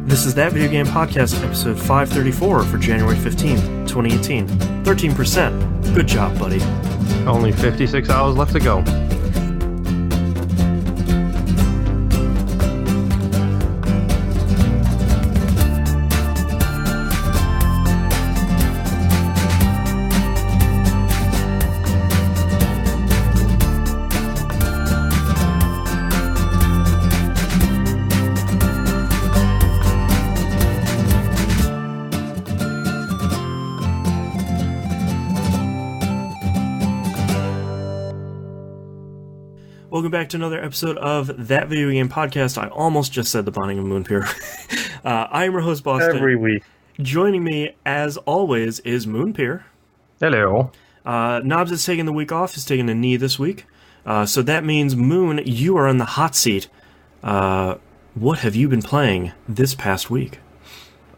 This is That Video Game Podcast, episode 534 for January 15th, 2018. 13%. Good job, buddy. Only 56 hours left to go. Welcome back to another episode of That Video Game Podcast. I almost just said the Bonding of Moonpier. I am your host, Boston. Every week. Joining me, as always, is Moonpier. Hello. Knobs is taking the week off. He's taking a knee this week. So that means, Moon, you are on the hot seat. What have you been playing this past week?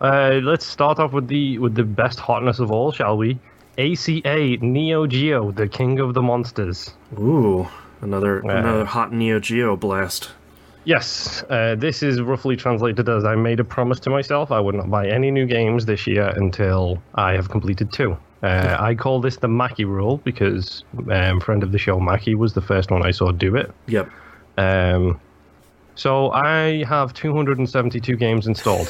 Let's start off with the best hotness of all, shall we? ACA NeoGeo, the king of the monsters. Ooh. Another hot NeoGeo blast. Yes, this is roughly translated as I made a promise to myself I would not buy any new games this year until I have completed 2. I call this the Mackie rule because friend of the show Mackie was the first one I saw do it. Yep. So I have 272 games installed.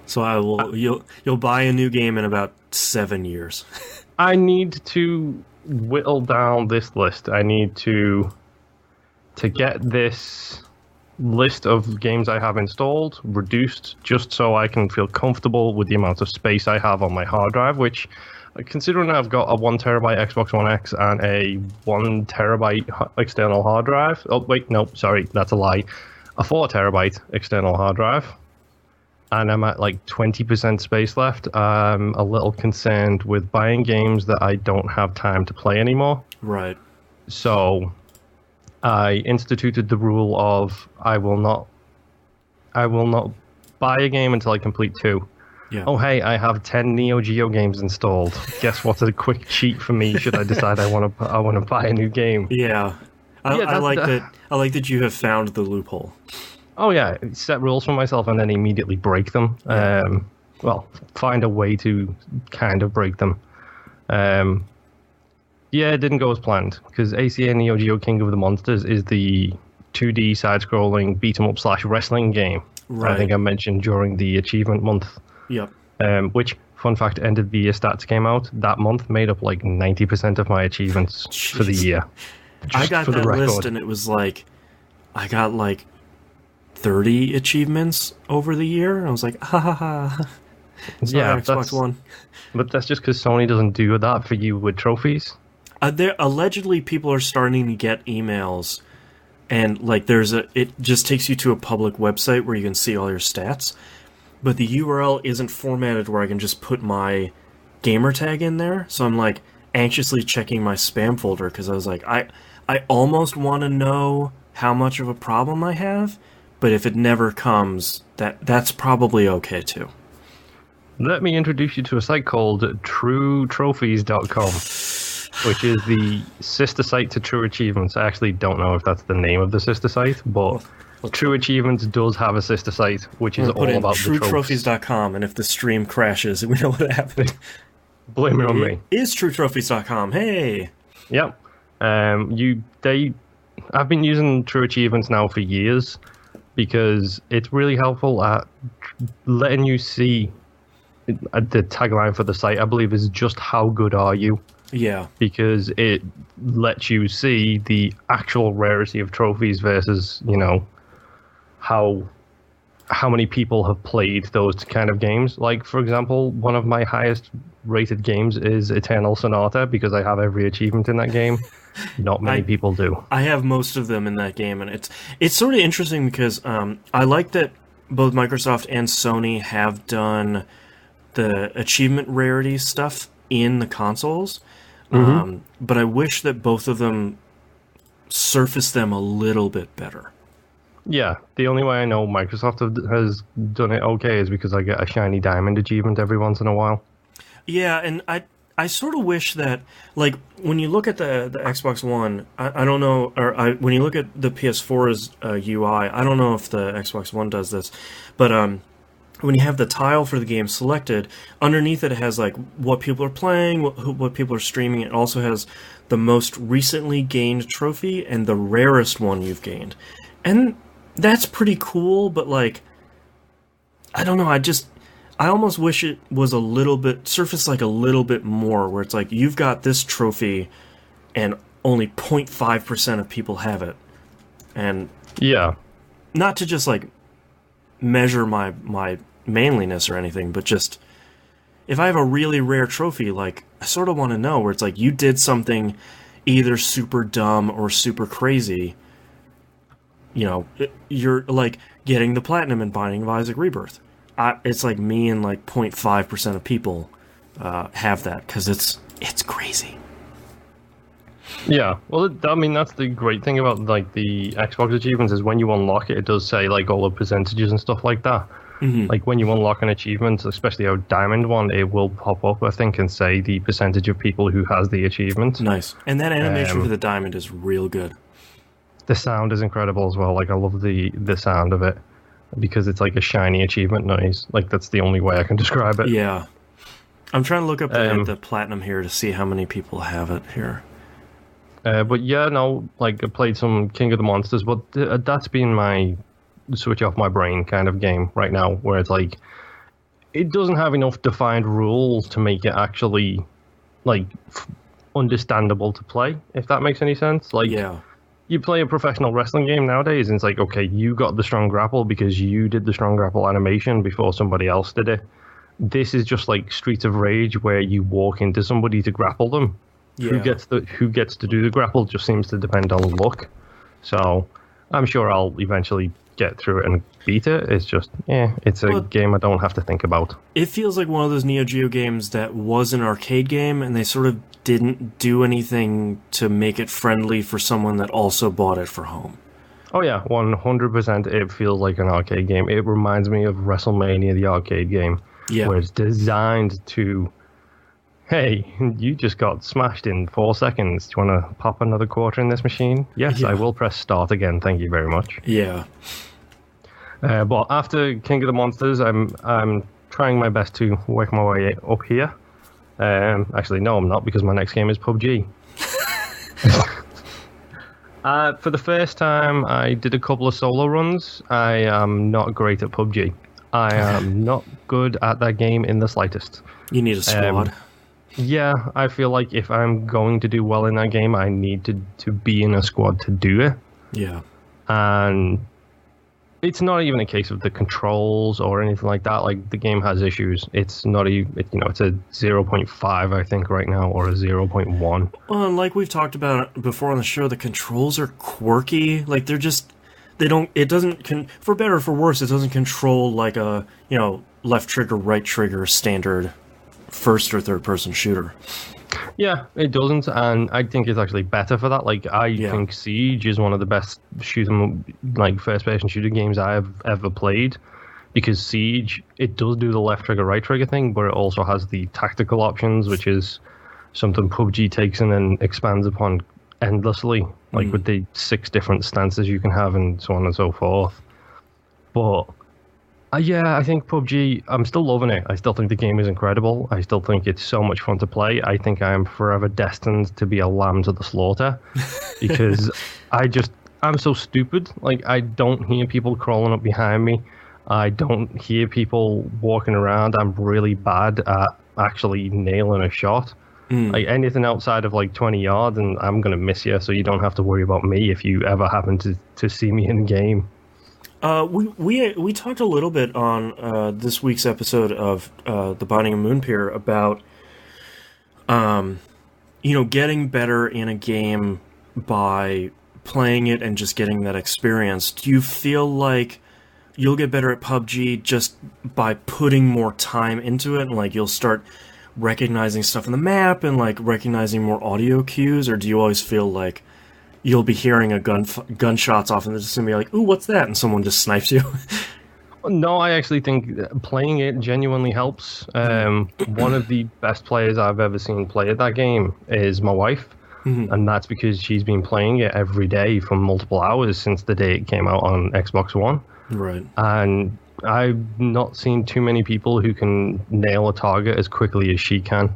So you'll buy a new game in about 7 years. I need to whittle down this list. I need to get this list of games I have installed reduced just so I can feel comfortable with the amount of space I have on my hard drive, which, considering I've got a 1 terabyte Xbox One X and a 1 terabyte external hard drive. Oh, wait, no, sorry, that's a lie. A 4 terabyte external hard drive. And I'm at like 20% space left. I'm a little concerned with buying games that I don't have time to play anymore. Right. So I instituted the rule of I will not buy a game until I complete 2. Yeah. Oh, hey, I have 10 NeoGeo games installed. Guess what's a quick cheat for me should I decide I want to buy a new game? Yeah. I like that you have found the loophole. Oh yeah, set rules for myself and then immediately break them. Yeah. Find a way to kind of break them. Yeah, it didn't go as planned because ACA NeoGeo King of the Monsters is the 2D side-scrolling beat-em-up / wrestling game. Right. I think I mentioned during the achievement month. Yep. Which, fun fact, end of the year stats came out. That month made up like 90% of my achievements for the year. I got that list and it was like, I got like 30 achievements over the year. I was like, ha ha ha. Yeah, Xbox One. But that's just because Sony doesn't do that for you with trophies. Allegedly, people are starting to get emails, and like it just takes you to a public website where you can see all your stats, but the URL isn't formatted where I can just put my gamer tag in there. So I'm like anxiously checking my spam folder because I was like, I almost want to know how much of a problem I have. But if it never comes, that's probably okay too. Let me introduce you to a site called TrueTrophies.com, which is the sister site to True Achievements. I actually don't know if that's the name of the sister site, but True Achievements does have a sister site, which is all about the trophies. TrueTrophies.com, and if the stream crashes, we know what happened. Blame it on me. It is TrueTrophies.com. Hey. Yep. I've been using True Achievements now for years, because it's really helpful at letting you see the tagline for the site, I believe, is just how good are you? Yeah. Because it lets you see the actual rarity of trophies versus, how many people have played those kind of games. Like, for example, one of my highest rated games is Eternal Sonata because I have every achievement in that game. Not many people do. I have most of them in that game, and it's sort of interesting because I like that both Microsoft and Sony have done the achievement rarity stuff in the consoles, but I wish that both of them surface them a little bit better. Yeah, the only way I know Microsoft has done it okay is because I get a shiny diamond achievement every once in a while. Yeah, and I sort of wish that, like, when you look at the Xbox One, I don't know, when you look at the PS4's UI, I don't know if the Xbox One does this, but when you have the tile for the game selected, underneath it has, like, what people are playing, what people are streaming. It also has the most recently gained trophy and the rarest one you've gained. And that's pretty cool, but, like, I don't know, I almost wish it was a little bit, surfaced like a little bit more, where it's like, you've got this trophy and only 0.5% of people have it. And yeah, not to just, like, measure my manliness or anything, but just, if I have a really rare trophy, like, I sort of want to know, where it's like, you did something either super dumb or super crazy. You know, you're, like, getting the platinum in Binding of Isaac Rebirth. It's like me and, like, 0.5% of people have that, because it's crazy. Yeah, well, I mean, that's the great thing about, like, the Xbox achievements, is when you unlock it, it does say, like, all the percentages and stuff like that. Mm-hmm. Like, when you unlock an achievement, especially a diamond one, it will pop up, I think, and say the percentage of people who has the achievement. Nice. And that animation for the diamond is real good. The sound is incredible as well. Like, I love the sound of it, because it's like a shiny achievement noise. Like, that's the only way I can describe it. Yeah. I'm trying to look up the platinum here to see how many people have it here. But yeah, no, like, I played some King of the Monsters, but that's been my switch off my brain kind of game right now, where it's like, it doesn't have enough defined rules to make it actually, like, understandable to play, if that makes any sense. Like, yeah. You play a professional wrestling game nowadays, and it's like, okay, you got the strong grapple because you did the strong grapple animation before somebody else did it. This is just like Streets of Rage, where you walk into somebody to grapple them. Yeah. Who gets to do the grapple just seems to depend on luck. So I'm sure I'll eventually get through it and beat it. It's just, it's a game I don't have to think about. It feels like one of those NeoGeo games that was an arcade game, and they sort of didn't do anything to make it friendly for someone that also bought it for home. Oh yeah, 100% it feels like an arcade game. It reminds me of WrestleMania, the arcade game, where it's designed to, hey, you just got smashed in 4 seconds. Do you want to pop another quarter in this machine? Yes, I will press start again. Thank you very much. Yeah. But after King of the Monsters, I'm trying my best to work my way up here. Actually, no, I'm not, because my next game is PUBG. For the first time, I did a couple of solo runs. I am not great at PUBG. I am not good at that game in the slightest. You need a squad. Yeah, I feel like if I'm going to do well in that game, I need to be in a squad to do it. Yeah. And it's not even a case of the controls or anything like that. Like, the game has issues. It's not it's a 0.5, I think, right now, or a 0.1. Well, and like we've talked about before on the show, the controls are quirky. Like, they're just, it doesn't, for better or for worse, it doesn't control like a, left trigger, right trigger standard first or third person shooter. Yeah, it doesn't, and I think it's actually better for that. Like, I think Siege is one of the best first-person shooter games I've ever played, because Siege, it does do the left trigger, right trigger thing, but it also has the tactical options, which is something PUBG takes and then expands upon endlessly, like with the 6 different stances you can have and so on and so forth. But I think PUBG, I'm still loving it. I still think the game is incredible. I still think it's so much fun to play. I think I am forever destined to be a lamb to the slaughter, because I'm so stupid. Like, I don't hear people crawling up behind me. I don't hear people walking around. I'm really bad at actually nailing a shot. Like, anything outside of like 20 yards and I'm going to miss you, so you don't have to worry about me if you ever happen to see me in game. We talked a little bit on this week's episode of The Binding of Moonpear about getting better in a game by playing it and just getting that experience. Do you feel like you'll get better at PUBG just by putting more time into it, and like you'll start recognizing stuff in the map and like recognizing more audio cues, or do you always feel like you'll be hearing a gunshots off and it's just gonna be like, ooh, what's that? And someone just snipes you? No, I actually think playing it genuinely helps. One of the best players I've ever seen play at that game is my wife. And that's because she's been playing it every day for multiple hours since the day it came out on Xbox One. Right. And I've not seen too many people who can nail a target as quickly as she can.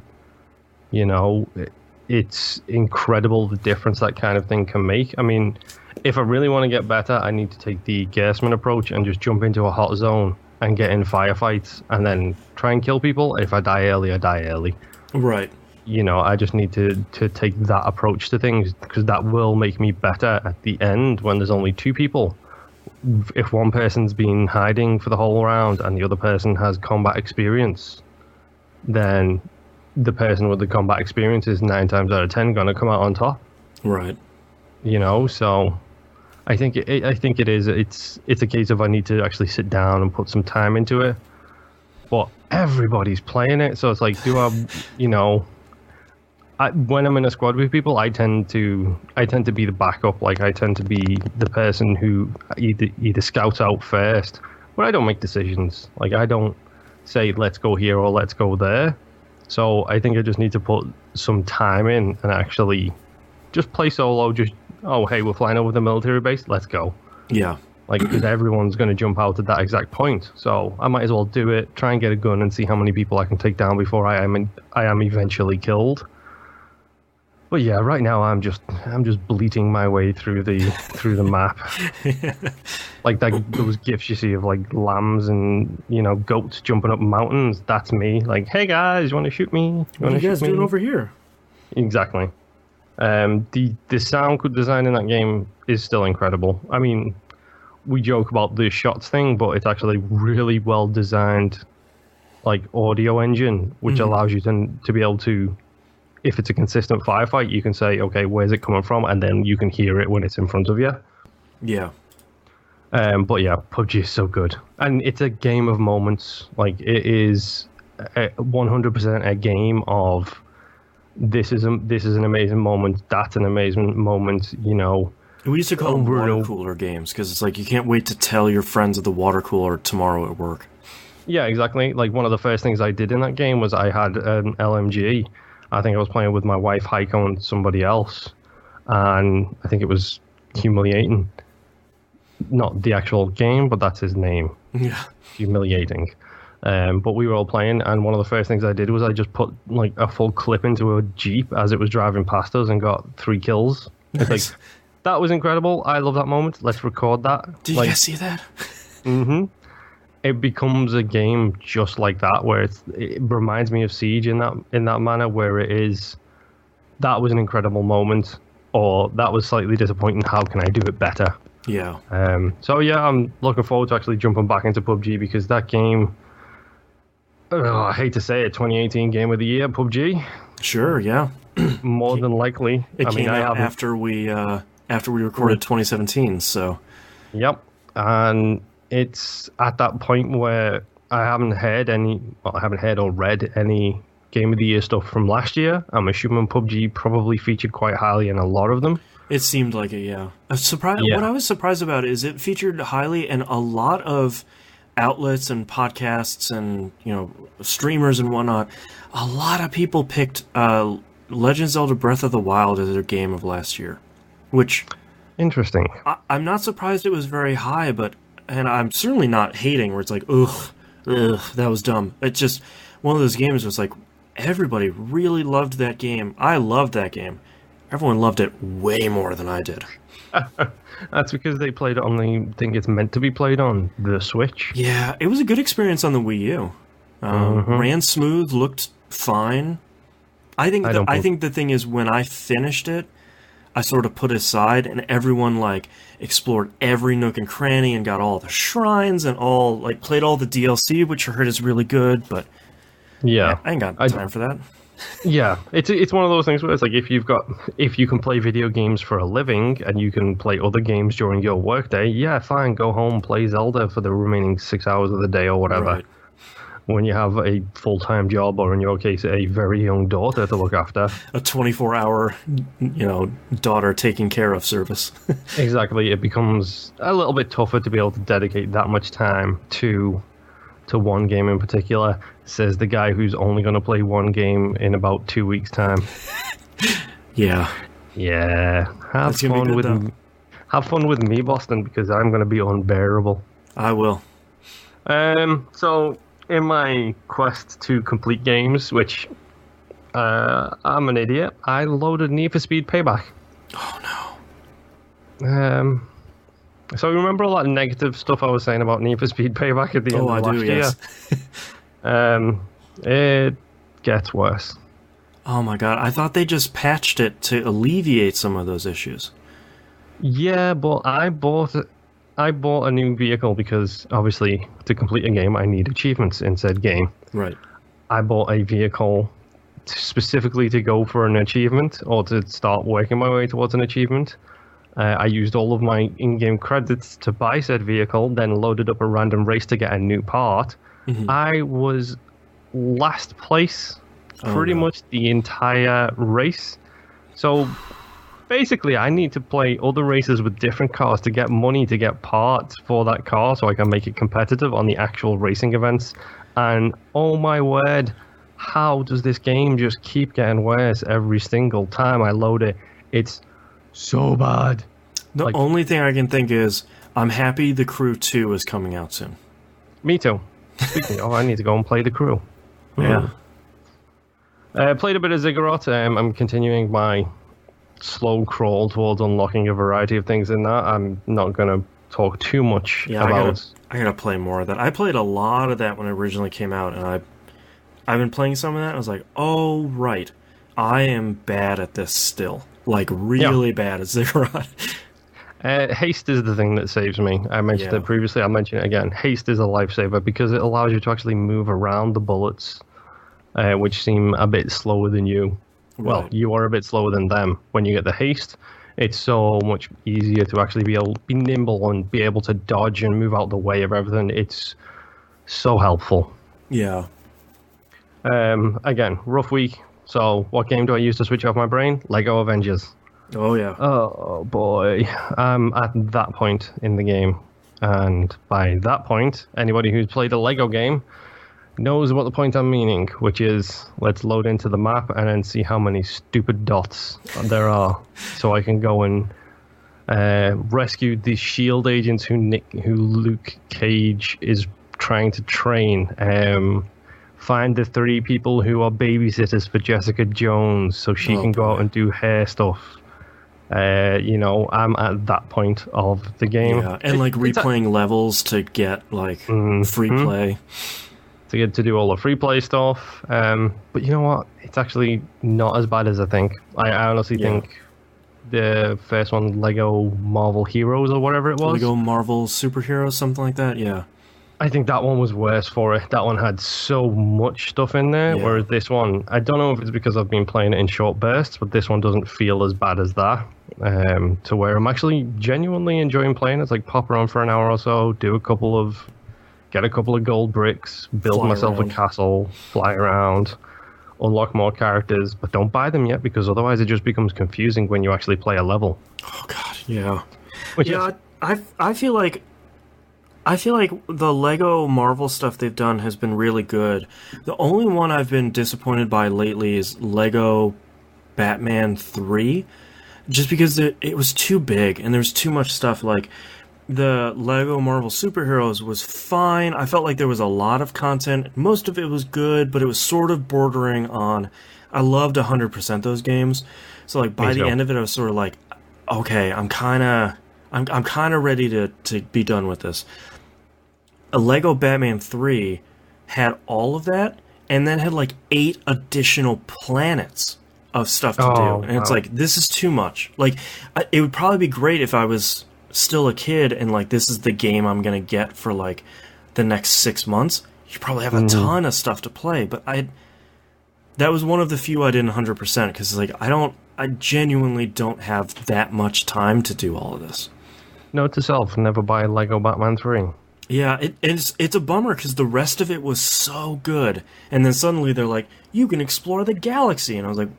You know, it's incredible the difference that kind of thing can make. I mean, if I really want to get better, I need to take the Gersman approach and just jump into a hot zone and get in firefights and then try and kill people. If I die early, I die early. Right. You know, I just need to take that approach to things because that will make me better at the end when there's only two people. If one person's been hiding for the whole round and the other person has combat experience, then the person with the combat experience is 9 times out of 10 going to come out on top. Right. You know, so I think it is. It's a case of I need to actually sit down and put some time into it. But everybody's playing it, so it's like, do I, you know... when I'm in a squad with people, I tend to be the backup. Like I tend to be the person who either scouts out first, but I don't make decisions. Like I don't say let's go here or let's go there. So I think I just need to put some time in and actually just play solo. Just hey, we're flying over the military base. Let's go. Yeah. Like because everyone's going to jump out at that exact point. So I might as well do it. Try and get a gun and see how many people I can take down before I am eventually killed. But yeah, right now I'm just bleating my way through the map. Like those gifs you see of like lambs and goats jumping up mountains. That's me. Like, hey guys, you want to shoot me? What are you guys doing over here? Exactly. The sound design in that game is still incredible. I mean, we joke about the shots thing, but it's actually really well designed, like audio engine, which allows you to be able to. If it's a consistent firefight, you can say, okay, where's it coming from? And then you can hear it when it's in front of you. Yeah. But yeah, PUBG is so good. And it's a game of moments. Like, it is 100% a game of this is an amazing moment, that's an amazing moment, We used to call them water cooler games, because it's like you can't wait to tell your friends at the water cooler tomorrow at work. Yeah, exactly. Like, one of the first things I did in that game was I had an LMG. I think I was playing with my wife, Heiko, and somebody else, and I think it was humiliating. Not the actual game, but that's his name. Yeah. Humiliating. But we were all playing, and one of the first things I did was I just put like a full clip into a Jeep as it was driving past us and got 3 kills. Nice. It's like, that was incredible. I love that moment. Let's record that. Did you guys see that? Mm-hmm. It becomes a game just like that, where it reminds me of Siege in that manner, where it is, that was an incredible moment, or that was slightly disappointing. How can I do it better? Yeah. So yeah, I'm looking forward to actually jumping back into PUBG because that game. I hate to say it, 2018 Game of the Year, PUBG. Sure. Yeah. More than likely. It came out after we recorded 2017. So. Yep. And it's at that point where I haven't heard or read any Game of the Year stuff from last year. I'm assuming PUBG probably featured quite highly in a lot of them. It seemed like it, yeah. What I was surprised about is it featured highly in a lot of outlets and podcasts and streamers and whatnot. A lot of people picked Legend of Zelda Breath of the Wild as their game of last year, which interesting. I'm not surprised it was very high, and I'm certainly not hating where it's like, ugh, that was dumb. It's just one of those games where it's like, everybody really loved that game. I loved that game. Everyone loved it way more than I did. That's because they played it on the thing it's meant to be played on, the Switch. Yeah, it was a good experience on the Wii U. Ran smooth, looked fine. I think the thing is, when I finished it, I sort of put it aside, and everyone explored every nook and cranny and got all the shrines and played all the DLC, which I heard is really good. But yeah, I ain't got time for that. Yeah, it's one of those things where it's like if you can play video games for a living and you can play other games during your workday, yeah, fine, go home, play Zelda for the remaining 6 hours of the day or whatever. when you have a full-time job, or in your case, a very young daughter to look after. A 24-hour, daughter taking care of service. Exactly. It becomes a little bit tougher to be able to dedicate that much time to one game in particular, says the guy who's only going to play one game in about 2 weeks' time. Yeah. Have fun with me, Boston, because I'm going to be unbearable. I will. So in my quest to complete games, which I'm an idiot, I loaded Need for Speed Payback. Oh no. So remember all that negative stuff I was saying about Need for Speed Payback at the end of last year? Yes. It gets worse. Oh my god, I thought they just patched it to alleviate some of those issues. Yeah, but I bought a new vehicle because, obviously, to complete a game, I need achievements in said game. Right. I bought a vehicle specifically to go for an achievement, or to start working my way towards an achievement. I used all of my in-game credits to buy said vehicle, then loaded up a random race to get a new part. Mm-hmm. I was last place pretty much the entire race. So basically, I need to play other races with different cars to get money to get parts for that car so I can make it competitive on the actual racing events. And oh my word, how does this game just keep getting worse every single time I load it? It's so bad. The only thing I can think is, I'm happy The Crew 2 is coming out soon. Me too. Speaking of, I need to go and play The Crew. Yeah. Played a bit of Ziggurat. I'm continuing my slow crawl towards unlocking a variety of things in that. I'm not going to talk too much about... I gotta play more of that. I played a lot of that when it originally came out, and I've been playing some of that, and I was like, oh, right. I am bad at this still. Like, really bad at Ziggurat. Haste is the thing that saves me. I mentioned it previously, I'll mention it again. Haste is a lifesaver because it allows you to actually move around the bullets, which seem a bit slower than you. Right. Well, you are a bit slower than them. When you get the haste, it's so much easier to actually be nimble and be able to dodge and move out the way of everything. It's so helpful. Yeah. Again, rough week. So, what game do I use to switch off my brain? Lego Avengers. Oh, yeah. Oh, boy. I'm at that point in the game. And by that point, anybody who's played a Lego game knows what the point I'm meaning, which is, let's load into the map and then see how many stupid dots there are, so I can go and rescue the SHIELD agents who Luke Cage is trying to train. Find the 3 people who are babysitters for Jessica Jones so she can go out and do hair stuff. I'm at that point of the game. Yeah, and replaying levels to get free play. To get to do all the free play stuff. But you know what? It's actually not as bad as I think. I honestly think the first one, Lego Marvel Heroes or whatever it was. Lego Marvel Superheroes, something like that, yeah. I think that one was worse for it. That one had so much stuff in there, whereas this one, I don't know if it's because I've been playing it in short bursts, but this one doesn't feel as bad as that. To where I'm actually genuinely enjoying playing it. It's like pop around for an hour or so, get a couple of gold bricks, build myself a castle, fly around, unlock more characters, but don't buy them yet because otherwise it just becomes confusing when you actually play a level. Oh god, yeah. I feel like the Lego Marvel stuff they've done has been really good. The only one I've been disappointed by lately is Lego Batman 3, just because it was too big and there's too much stuff. Like, the Lego Marvel Superheroes was fine. I felt like there was a lot of content. Most of it was good, but it was sort of bordering on... I loved 100% those games. So, by the end of it, I was sort of like, okay, I'm kind of ready to be done with this. A Lego Batman 3 had all of that, and then had 8 additional planets of stuff to do. And it's this is too much. It would probably be great if I was still a kid and this is the game I'm gonna get for the next 6 months. You probably have a ton of stuff to play, but that was one of the few I didn't 100% because I genuinely don't have that much time to do all of this. Note to self: never buy Lego Batman 3. Yeah, it's a bummer because the rest of it was so good, and then suddenly they're like, you can explore the galaxy, and I was like,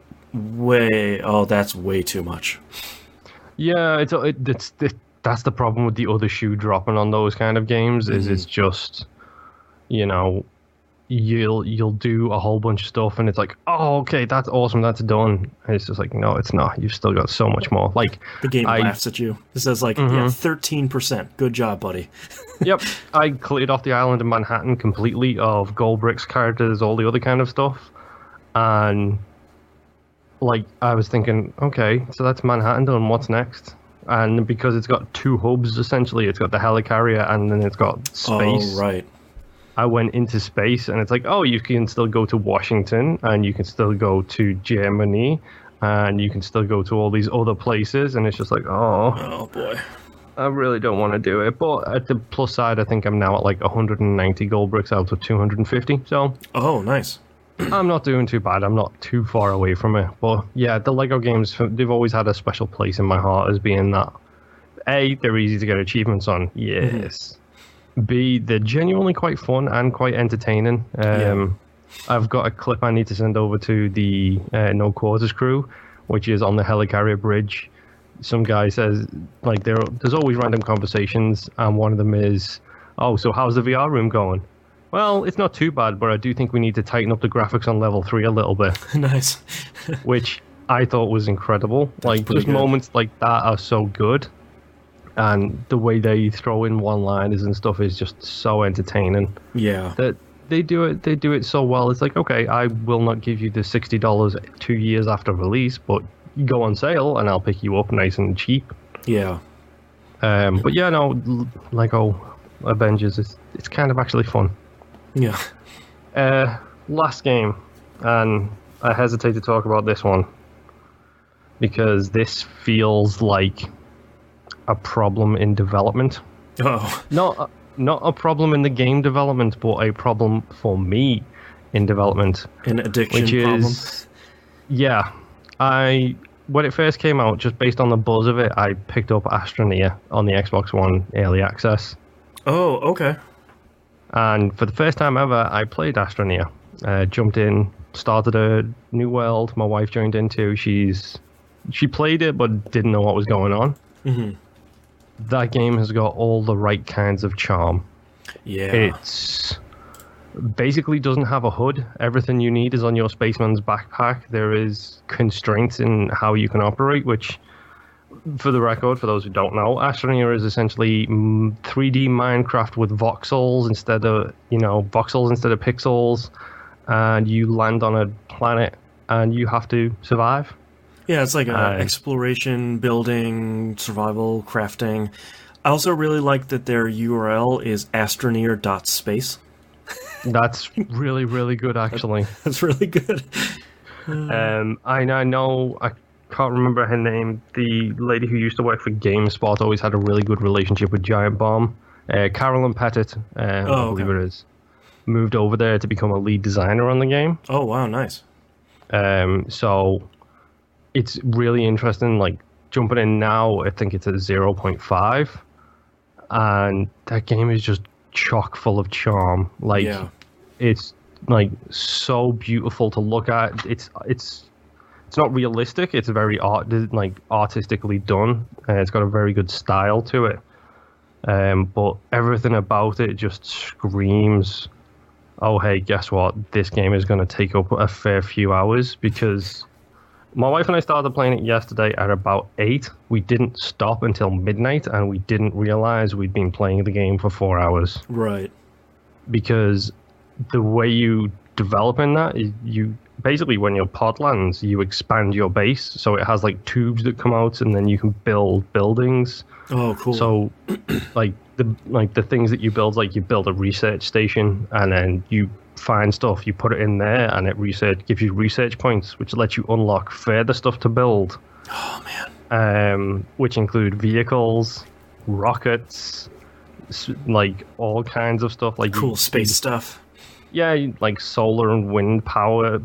that's way too much. Yeah, that's the problem with the other shoe dropping on those kind of games. Is it's just, you know, you'll do a whole bunch of stuff and it's like, oh, okay, that's awesome, that's done. And it's just like, no, it's not. You've still got so much more. Like the game laughs at you. It says like, yeah, 13%. Good job, buddy. Yep, I cleared off the island in Manhattan completely of Goldbrick's characters, all the other kind of stuff, and like I was thinking, okay, so that's Manhattan done. What's next? And because it's got two hubs essentially, it's got the helicarrier and then it's got space. Oh, right. I went into space and it's like, oh, you can still go to Washington and you can still go to Germany and you can still go to all these other places. And it's just like, oh boy, I really don't want to do it. But at the plus side, I think I'm now at like 190 gold bricks out of 250. So, oh, nice. I'm not doing too bad. I'm not too far away from it. But yeah, the Lego games, they've always had a special place in my heart as being that, A, they're easy to get achievements on. Yes. B, they're genuinely quite fun and quite entertaining. I've got a clip I need to send over to the No Quarters crew, which is on the helicarrier bridge. Some guy says, like, there's always random conversations, and one of them is, oh, so how's the VR room going? Well, it's not too bad, but I do think we need to tighten up the graphics on level 3 a little bit. Nice. Which I thought was incredible. That's like, just good. Moments like that are so good. And the way they throw in one-liners and stuff is just so entertaining. Yeah. That they do it so well. It's like, okay, I will not give you the $60 2 years after release, but you go on sale and I'll pick you up nice and cheap. Yeah. But yeah, no, Lego Avengers, it's kind of actually fun. Yeah. Last game, and I hesitate to talk about this one because this feels like a problem in development. Oh. Not a problem in the game development, but a problem for me in development. An addiction which problem. Is, yeah. When it first came out, just based on the buzz of it, I picked up Astroneer on the Xbox One Early Access. Oh, okay. And for the first time ever, I played Astroneer. Jumped in, started a new world. My wife joined in too. She played it, but didn't know what was going on. Mm-hmm. That game has got all the right kinds of charm. Yeah. It's basically doesn't have a HUD. Everything you need is on your spaceman's backpack. There is constraints in how you can operate, which, for the record, for those who don't know, Astroneer is essentially 3D Minecraft with voxels instead of pixels, and you land on a planet and you have to survive. Yeah, it's like exploration, building, survival, crafting. I also really like that their URL is astroneer.space. That's really, really good, actually. That's really good. I know, I can't remember her name. The lady who used to work for GameSpot always had a really good relationship with Giant Bomb. Carolyn Pettit, I believe it is, moved over there to become a lead designer on the game. Oh, wow, nice. So it's really interesting, like, jumping in now, I think it's at 0.5, and that game is just chock full of charm. Like, it's, like, so beautiful to look at. It's not realistic, it's very artistically done, and it's got a very good style to it. But everything about it just screams, oh, hey, guess what? This game is going to take up a fair few hours, because my wife and I started playing it yesterday at about 8. We didn't stop until midnight, and we didn't realize we'd been playing the game for 4 hours. Right. Because the way you develop in that is you basically, when your pod lands, you expand your base. So it has like tubes that come out, and then you can build buildings. Oh, cool. So the things that you build, like you build a research station, and then you find stuff, you put it in there, and it gives you research points, which lets you unlock further stuff to build. Oh man. Which include vehicles, rockets, like all kinds of stuff, like cool space stuff. Yeah, like solar and wind power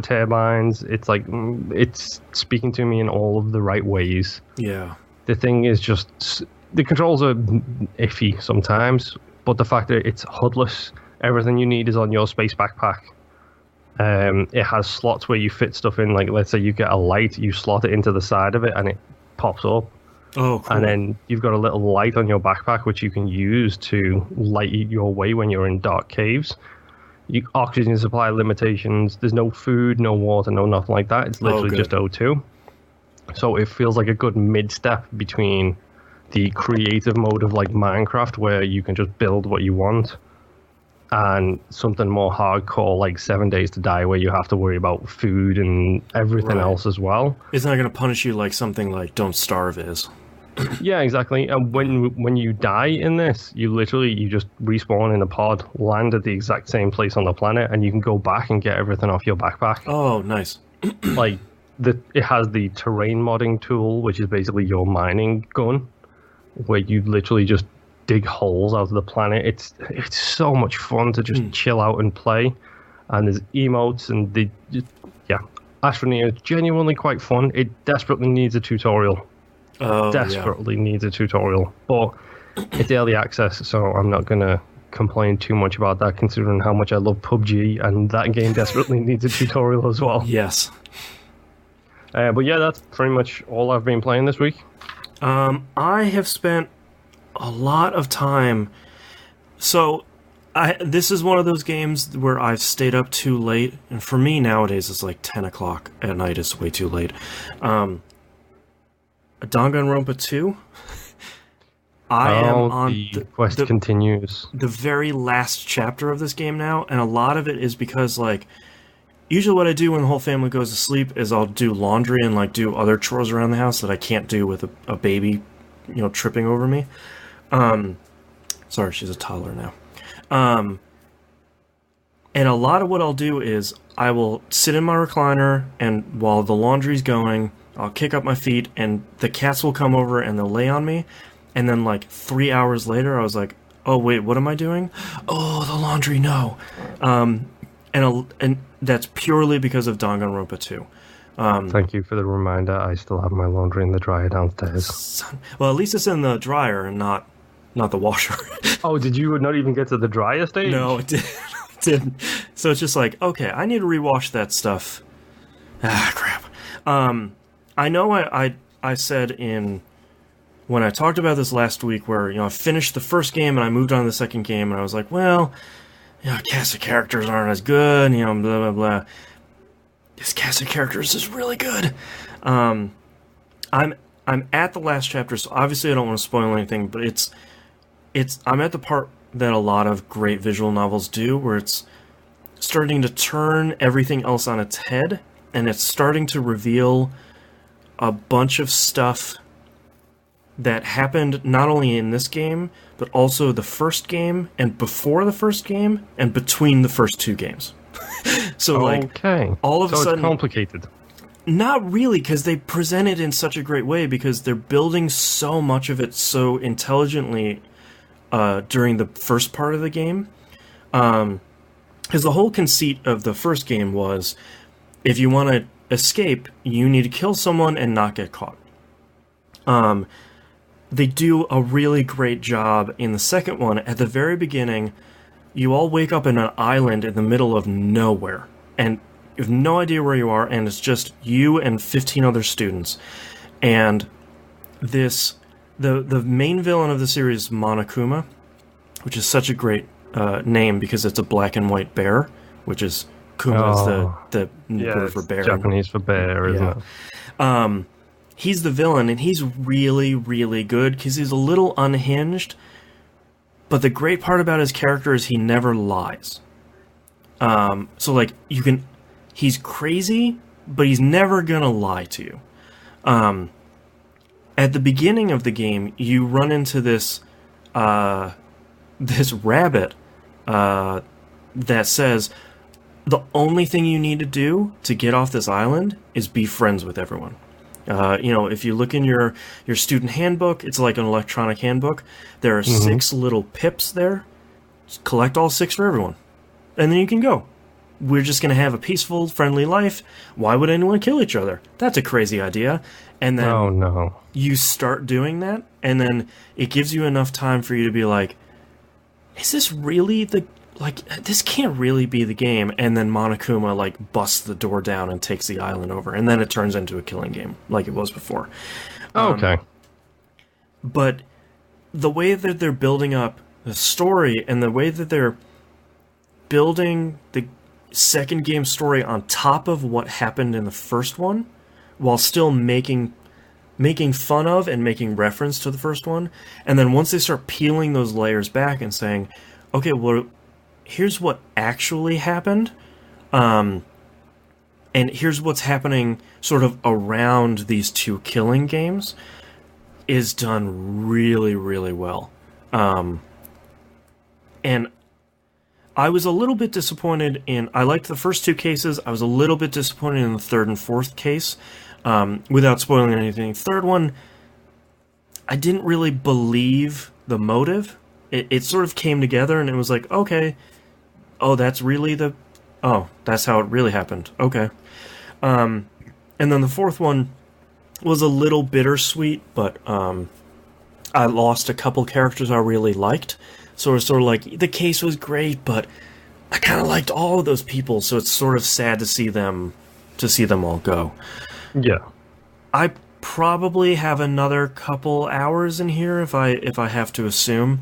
turbines. It's like it's speaking to me in all of the right ways. Yeah. The thing is just the controls are iffy sometimes. but the fact that it's hoodless, everything you need is on your space backpack. It has slots where you fit stuff in, like let's say you get a light, you slot it into the side of it and it pops up. Oh, cool. And then you've got a little light on your backpack which you can use to light your way when you're in dark caves. Oxygen supply limitations, there's no food, no water, no nothing like that. It's literally just O2. So it feels like a good mid-step between the creative mode of like Minecraft where you can just build what you want, and something more hardcore like 7 Days to Die where you have to worry about food and everything else as well. It's not going to punish you like something like Don't Starve is. Yeah, exactly. And when you die in this, you just respawn in a pod, land at the exact same place on the planet, and you can go back and get everything off your backpack. Oh, nice. Like it has the terrain modding tool, which is basically your mining gun, where you literally just dig holes out of the planet. It's so much fun to just chill out and play. And there's emotes and Astroneer is genuinely quite fun. It desperately needs a tutorial. Needs a tutorial. But it's early access, so I'm not gonna complain too much about that considering how much I love PUBG, and that game desperately needs a tutorial as well. Yes. But yeah, that's pretty much all I've been playing this week. I have spent a lot of time. So, this is one of those games where I've stayed up too late, and for me nowadays it's like 10 o'clock at night is way too late. Danganronpa 2. I am on the quest continues. The very last chapter of this game now, and a lot of it is because like usually what I do when the whole family goes to sleep is I'll do laundry and like do other chores around the house that I can't do with a baby, tripping over me. Sorry, she's a toddler now. And a lot of what I'll do is I will sit in my recliner, and while the laundry's going, I'll kick up my feet, and the cats will come over and they'll lay on me. And then like 3 hours later, I was like, oh wait, what am I doing? Oh, the laundry, no. And that's purely because of Danganronpa 2. Thank you for the reminder. I still have my laundry in the dryer downstairs. Well, at least it's in the dryer and not the washer. Oh, did you not even get to the dryer stage? No, it didn't. So it's just like, okay, I need to rewash that stuff. Ah, crap. I know I said when I talked about this last week where, I finished the first game and I moved on to the second game and I was like, well, cast of characters aren't as good, blah, blah, blah. This cast of characters is really good. I'm at the last chapter, so obviously I don't want to spoil anything, but I'm at the part that a lot of great visual novels do, where it's starting to turn everything else on its head, and it's starting to reveal a bunch of stuff that happened not only in this game, but also the first game, and before the first game, and between the first two games. So, all of a sudden... it's complicated. Not really, because they present it in such a great way, because they're building so much of it so intelligently during the first part of the game. Because the whole conceit of the first game was, if you want to escape, you need to kill someone and not get caught. They do a really great job in the second one. At the very beginning, you all wake up in an island in the middle of nowhere, and you have no idea where you are, and it's just you and 15 other students. And the main villain of the series is Monokuma, which is such a great name because it's a black and white bear, which is Kuma is the word for bear. Japanese for bear, isn't it? He's the villain, and he's really, really good because he's a little unhinged. But the great part about his character is he never lies. So like he's crazy, but he's never gonna lie to you. At the beginning of the game, you run into this rabbit that says the only thing you need to do to get off this island is be friends with everyone. If you look in your student handbook, it's like an electronic handbook. There are 6 little pips there. Just collect all 6 for everyone. And then you can go. We're just going to have a peaceful, friendly life. Why would anyone kill each other? That's a crazy idea. And then you start doing that, and then it gives you enough time for you to be like, is this really the... Like, this can't really be the game, and then Monokuma, like, busts the door down and takes the island over, and then it turns into a killing game, like it was before. Okay. But the way that they're building up the story, and the way that they're building the second game story on top of what happened in the first one, while still making fun of and making reference to the first one, and then once they start peeling those layers back and saying, okay, well, here's what actually happened, and here's what's happening sort of around these two killing games, is done really, really well. And I was a little bit disappointed in... I liked the first two cases. I was a little bit disappointed in the third and fourth case, without spoiling anything. Third one, I didn't really believe the motive. It sort of came together, and it was like, okay... Oh, that's really the... Oh, that's how it really happened. Okay. And then the fourth one was a little bittersweet, but I lost a couple characters I really liked. So it was sort of like, the case was great, but I kind of liked all of those people, so it's sort of sad to see them all go. Yeah. I probably have another couple hours in here if I have to assume.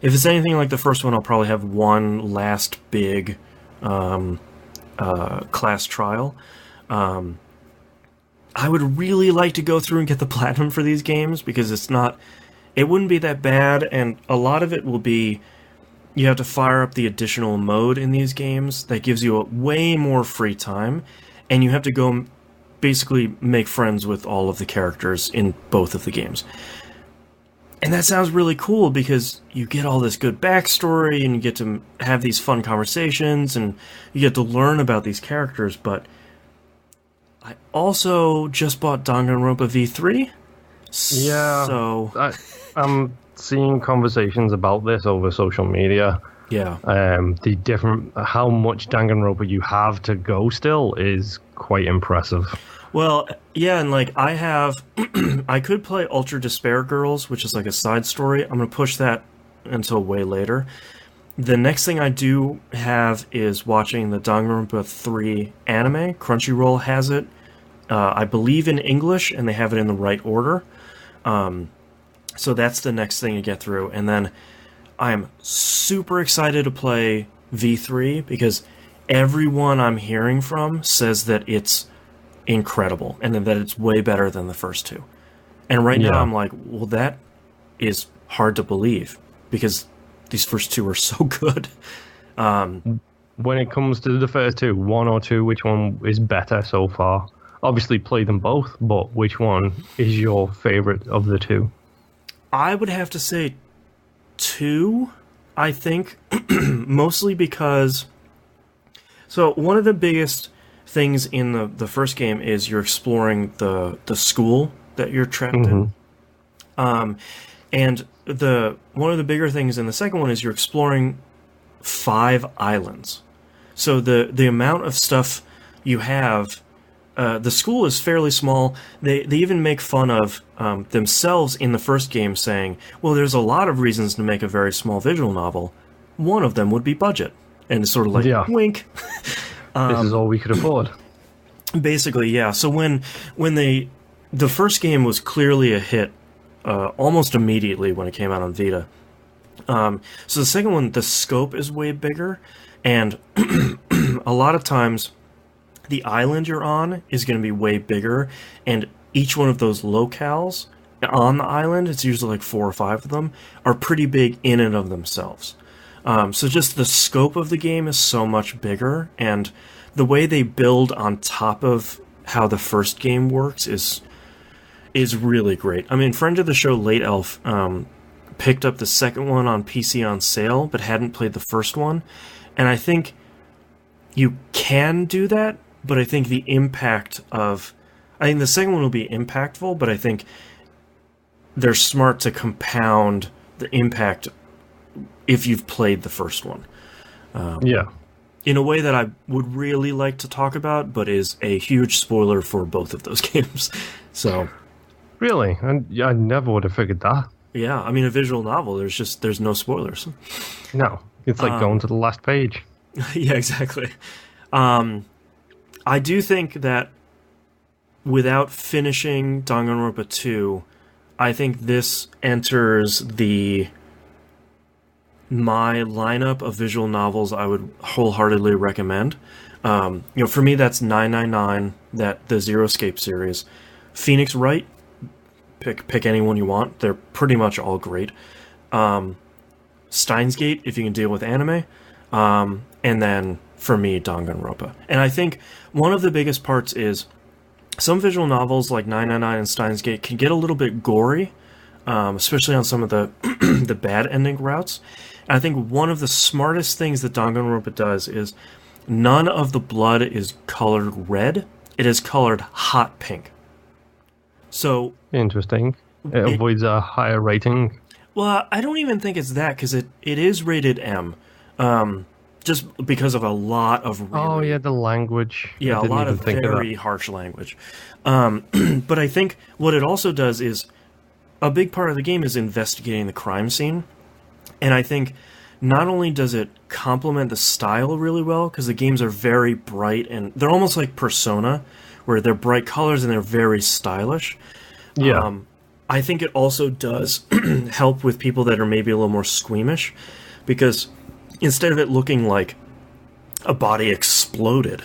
If it's anything like the first one, I'll probably have one last big class trial. I would really like to go through and get the platinum for these games, because it wouldn't be that bad, and a lot of it will be you have to fire up the additional mode in these games that gives you way more free time, and you have to go basically make friends with all of the characters in both of the games. And that sounds really cool, because you get all this good backstory, and you get to have these fun conversations, and you get to learn about these characters, but I also just bought Danganronpa V3. Yeah. So I'm seeing conversations about this over social media. Yeah. How much Danganronpa you have to go still is quite impressive. Well, yeah, and like I could play Ultra Despair Girls, which is like a side story. I'm going to push that until way later. The next thing I do have is watching the Danganronpa 3 anime. Crunchyroll has it, I believe, in English, and they have it in the right order. So that's the next thing to get through. And then I'm super excited to play V3, because everyone I'm hearing from says that it's incredible, and that it's way better than the first two. And right now I'm like, well, that is hard to believe, because these first two are so good. When it comes to the first two, one or two, which one is better so far? Obviously play them both, but which one is your favorite of the two? I would have to say 2, I think, mostly because... So one of the biggest things in the first game is you're exploring the school that you're trapped in. And one of the bigger things in the second one is you're exploring 5 islands. So the amount of stuff you have, the school is fairly small. They even make fun of themselves in the first game, saying, well, there's a lot of reasons to make a very small visual novel. One of them would be budget. And it's sort of like, wink. This is all we could afford. Basically, yeah. So when the first game was clearly a hit, almost immediately when it came out on Vita. So the second one, the scope is way bigger, and a lot of times the island you're on is going to be way bigger, and each one of those locales on the island, it's usually like 4 or 5 of them, are pretty big in and of themselves. So just the scope of the game is so much bigger, and the way they build on top of how the first game works is really great. I mean, friend of the show, Late Elf, picked up the second one on PC on sale, but hadn't played the first one. And I think you can do that, but I think the impact of... I think the second one will be impactful, but I think they're smart to compound the impact if you've played the first one. In a way that I would really like to talk about, but is a huge spoiler for both of those games. So... Really? I never would have figured that. Yeah, I mean, a visual novel, there's no spoilers. No, it's like going to the last page. Yeah, exactly. I do think that without finishing Danganronpa 2, I think this enters my lineup of visual novels I would wholeheartedly recommend. For me, that's 999, the Zero Escape series. Phoenix Wright, pick anyone you want. They're pretty much all great. Steins Gate, if you can deal with anime. And then, for me, Danganronpa. And I think one of the biggest parts is some visual novels like 999 and Steins Gate can get a little bit gory, especially on some of the the bad ending routes. And I think one of the smartest things that Danganronpa does is none of the blood is colored red. It is colored hot pink. So interesting. It avoids a higher rating. Well, I don't even think it's that, because it is rated M. Just because of a lot of the language. Yeah, a lot of very harsh language. But I think what it also does is a big part of the game is investigating the crime scene. And I think not only does it complement the style really well, because the games are very bright and they're almost like Persona, where they're bright colors and they're very stylish. Yeah. I think it also does help with people that are maybe a little more squeamish, because instead of it looking like a body exploded,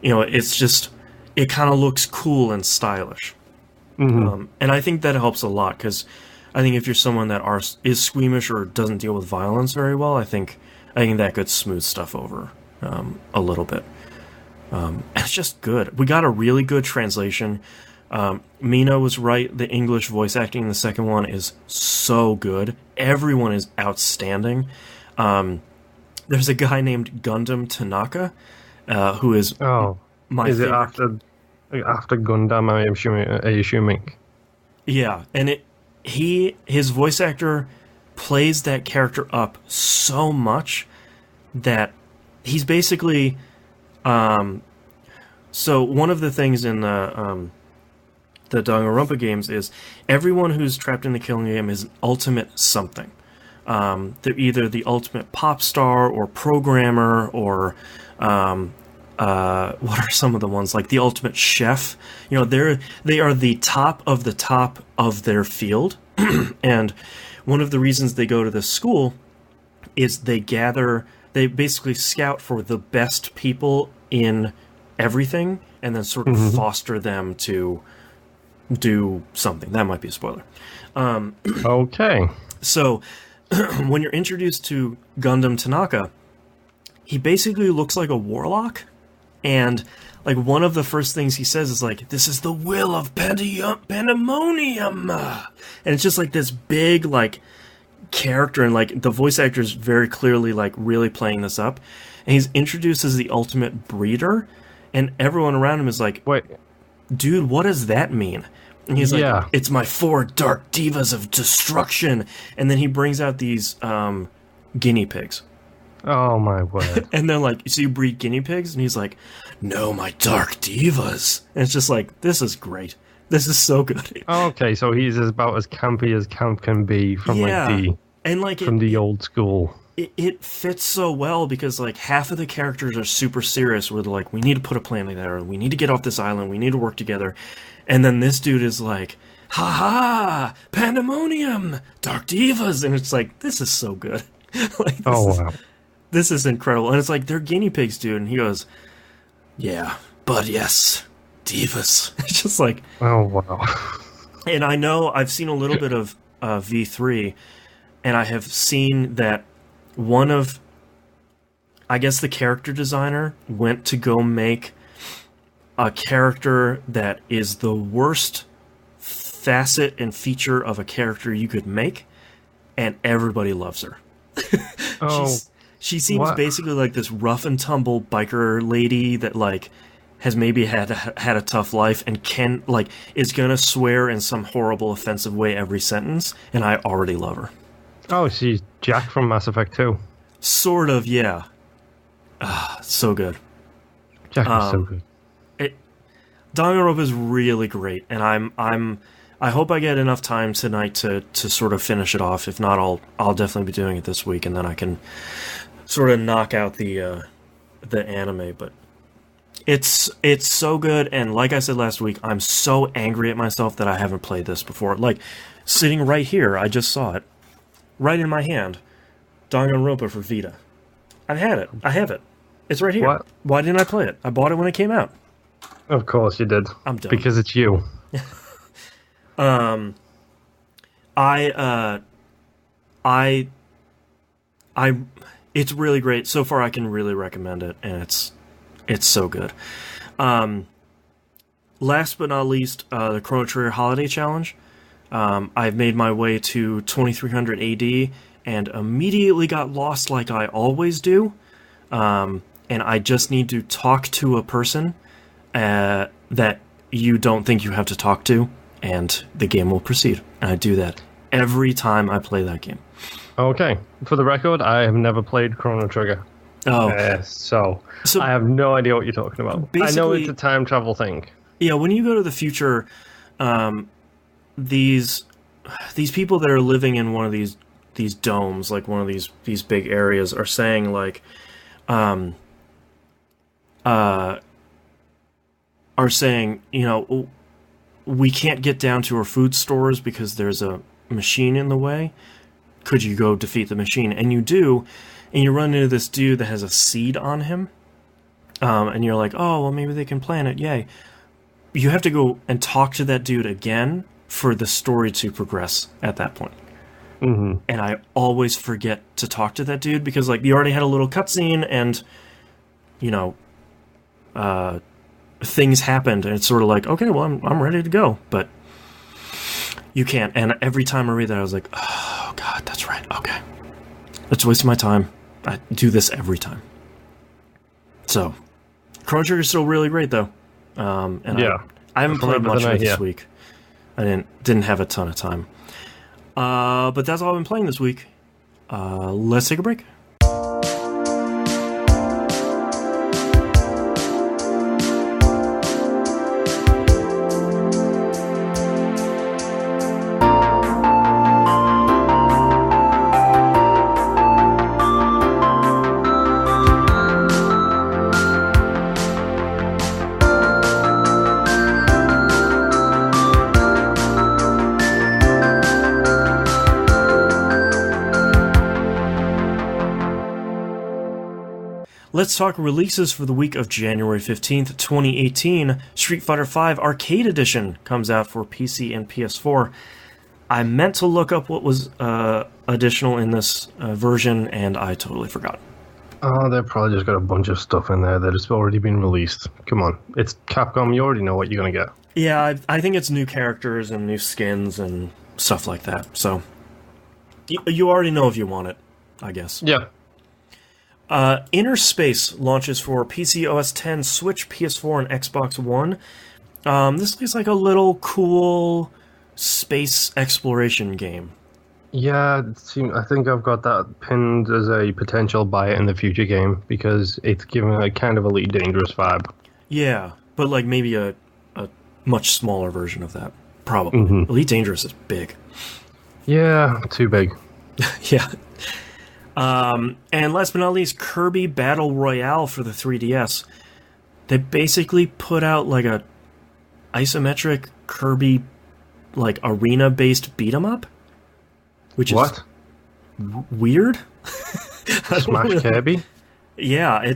it's just, it kind of looks cool and stylish. Mm-hmm. And I think that helps a lot, because I think if you're someone that is squeamish or doesn't deal with violence very well, I think that could smooth stuff over a little bit. And it's just good. We got a really good translation. Mina was right. The English voice acting in the second one is so good. Everyone is outstanding. There's a guy named Gundam Tanaka, who is my favorite. Is it after Gundam, I assuming? Yeah, and his voice actor plays that character up so much that he's basically... so one of the things in the Danganronpa games is everyone who's trapped in the killing game is an ultimate something. They're either the ultimate pop star or programmer or what are some of the ones, like the ultimate chef? They are the top of their field. And one of the reasons they go to this school is they basically scout for the best people in everything and then sort of foster them to do something. That might be a spoiler. Okay. So when you're introduced to Gundam Tanaka, he basically looks like a warlock, and like one of the first things he says is like, "This is the will of pandemonium," and it's just like this big like character, and like the voice actor is very clearly like really playing this up, and he's introduced as the ultimate breeder, and everyone around him is like, "Wait, dude, what does that mean?" And he's like, "It's my 4 dark divas of destruction." And then he brings out these guinea pigs. Oh, my word. And they're like, "So you breed guinea pigs?" And he's like, "No, my dark divas." And it's just like, this is great. This is so good. Okay, so he's about as campy as camp can be from the old school. It fits so well because like half of the characters are super serious, where they're like, "We need to put a plan together. We need to get off this island. We need to work together." And then this dude is like, "Ha ha! Pandemonium! Dark divas!" And it's like, this is so good. Wow. This is incredible. And it's like, they're guinea pigs, dude. And he goes, "Yeah, but yes, divas." It's just like... Oh, wow. And I know I've seen a little bit of V3, and I have seen that one of... I guess the character designer went to go make a character that is the worst facet and feature of a character you could make, and everybody loves her. She seems basically like this rough and tumble biker lady that like has maybe had a tough life and is gonna swear in some horrible offensive way every sentence, and I already love her. Oh, she's Jack from Mass Effect 2. Sort of, yeah. So good. Jack is so good. Danganronpa is really great, and I hope I get enough time tonight to sort of finish it off. If not, I'll definitely be doing it this week, and then I can sort of knock out the anime. But it's so good, and like I said last week, I'm so angry at myself that I haven't played this before. Like, sitting right here, I just saw it, right in my hand, Danganronpa for Vita. I have it. It's right here. What? Why didn't I play it? I bought it when it came out. Of course you did. I'm done. Because it's you. It's really great. So far, I can really recommend it, and it's so good. Last but not least, the Chrono Trigger Holiday Challenge. I've made my way to 2300 AD and immediately got lost like I always do. And I just need to talk to a person that you don't think you have to talk to, and the game will proceed. And I do that every time I play that game. Okay. For the record, I have never played Chrono Trigger. Oh. So I have no idea what you're talking about. I know it's a time travel thing. Yeah, when you go to the future, these people that are living in one of these domes, like one of these big areas, are saying like, we can't get down to our food stores because there's a machine in the way. Could you go defeat the machine? And you do, and you run into this dude that has a seed on him, and you're like, oh, well, maybe they can plant it, yay. You have to go and talk to that dude again for the story to progress at that point. Mm-hmm. And I always forget to talk to that dude because, like, you already had a little cutscene and, things happened, and it's sort of like, okay, well, I'm ready to go, but you can't. And every time I read that, I was like, oh, God, that's right, okay. That's wasting my time. I do this every time. So, Chrono Trigger's still really great, though. And yeah, I haven't played much of it this week. I didn't have a ton of time. But that's all I've been playing this week. Let's take a break. Let's talk releases for the week of January 15th, 2018. Street Fighter V Arcade Edition comes out for PC and PS4. I meant to look up what was additional in this version, and I totally forgot. Oh, they've probably just got a bunch of stuff in there that has already been released. Come on. It's Capcom, you already know what you're going to get. Yeah, I think it's new characters and new skins and stuff like that. So, you already know if you want it, I guess. Yeah. Inner Space launches for PC OS X, Switch, PS4, and Xbox One. This looks like a little cool space exploration game. Yeah, I think I've got that pinned as a potential buy it in the future game because it's giving a kind of Elite Dangerous vibe. Yeah, but like maybe a much smaller version of that. Probably. Mm-hmm. Elite Dangerous is big. Yeah, too big. Yeah. And last but not least, Kirby Battle Royale for the 3DS. They basically put out like a isometric Kirby, like arena-based beat-em-up, which is weird. Smash Kirby? Yeah,